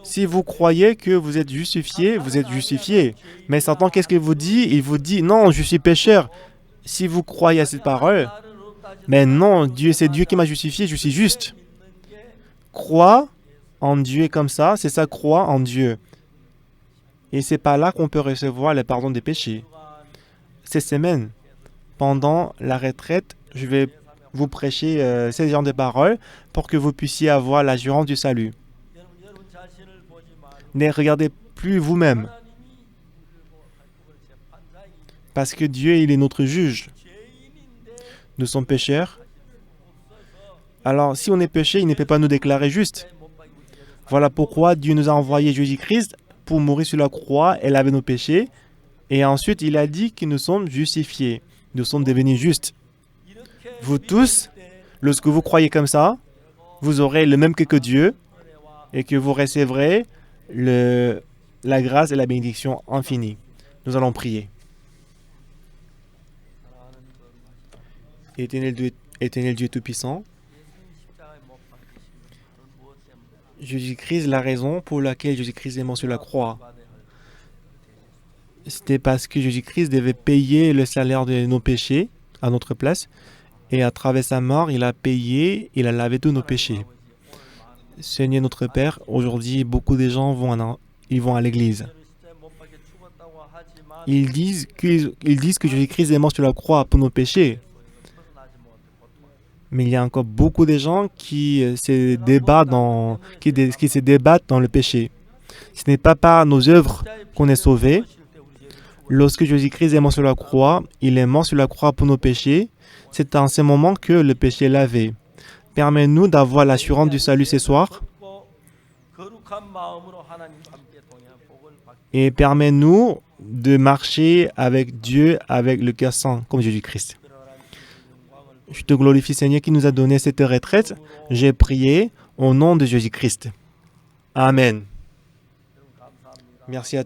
Si vous croyez que vous êtes justifié, vous êtes justifié. Mais Satan, qu'est-ce qu'il vous dit? Il vous dit, non, je suis pécheur. Si vous croyez à cette parole, mais non, c'est Dieu qui m'a justifié, je suis juste. Crois en Dieu comme ça, c'est ça, crois en Dieu. Et c'est pas là qu'on peut recevoir le pardon des péchés. Cette semaine, pendant la retraite, je vais vous prêcher ces genres de paroles pour que vous puissiez avoir l'assurance du salut. Ne regardez plus vous-même. Parce que Dieu, il est notre juge. Nous sommes pécheurs. Alors, si on est péché, il ne peut pas nous déclarer justes. Voilà pourquoi Dieu nous a envoyé Jésus-Christ pour mourir sur la croix et laver nos péchés. Et ensuite, il a dit que nous sommes justifiés. Nous sommes devenus justes. Vous tous, lorsque vous croyez comme ça, vous aurez le même que Dieu et que vous recevrez la grâce et la bénédiction infinie. Nous allons prier. Éternel Dieu Tout-Puissant, Jésus-Christ, la raison pour laquelle Jésus-Christ est mort sur la croix, c'était parce que Jésus-Christ devait payer le salaire de nos péchés à notre place. Et à travers sa mort, il a payé, il a lavé tous nos péchés. Seigneur notre Père, aujourd'hui, beaucoup de gens vont à l'église. Ils disent que Jésus-Christ est mort sur la croix pour nos péchés. Mais il y a encore beaucoup de gens qui se débattent dans le péché. Ce n'est pas par nos œuvres qu'on est sauvé. Lorsque Jésus-Christ est mort sur la croix, il est mort sur la croix pour nos péchés. C'est en ce moment que le péché est lavé. Permets-nous d'avoir l'assurance du salut ce soir. Et permets-nous de marcher avec Dieu, avec le cœur saint, comme Jésus-Christ. Je te glorifie, Seigneur, qui nous a donné cette retraite. J'ai prié au nom de Jésus-Christ. Amen. Merci à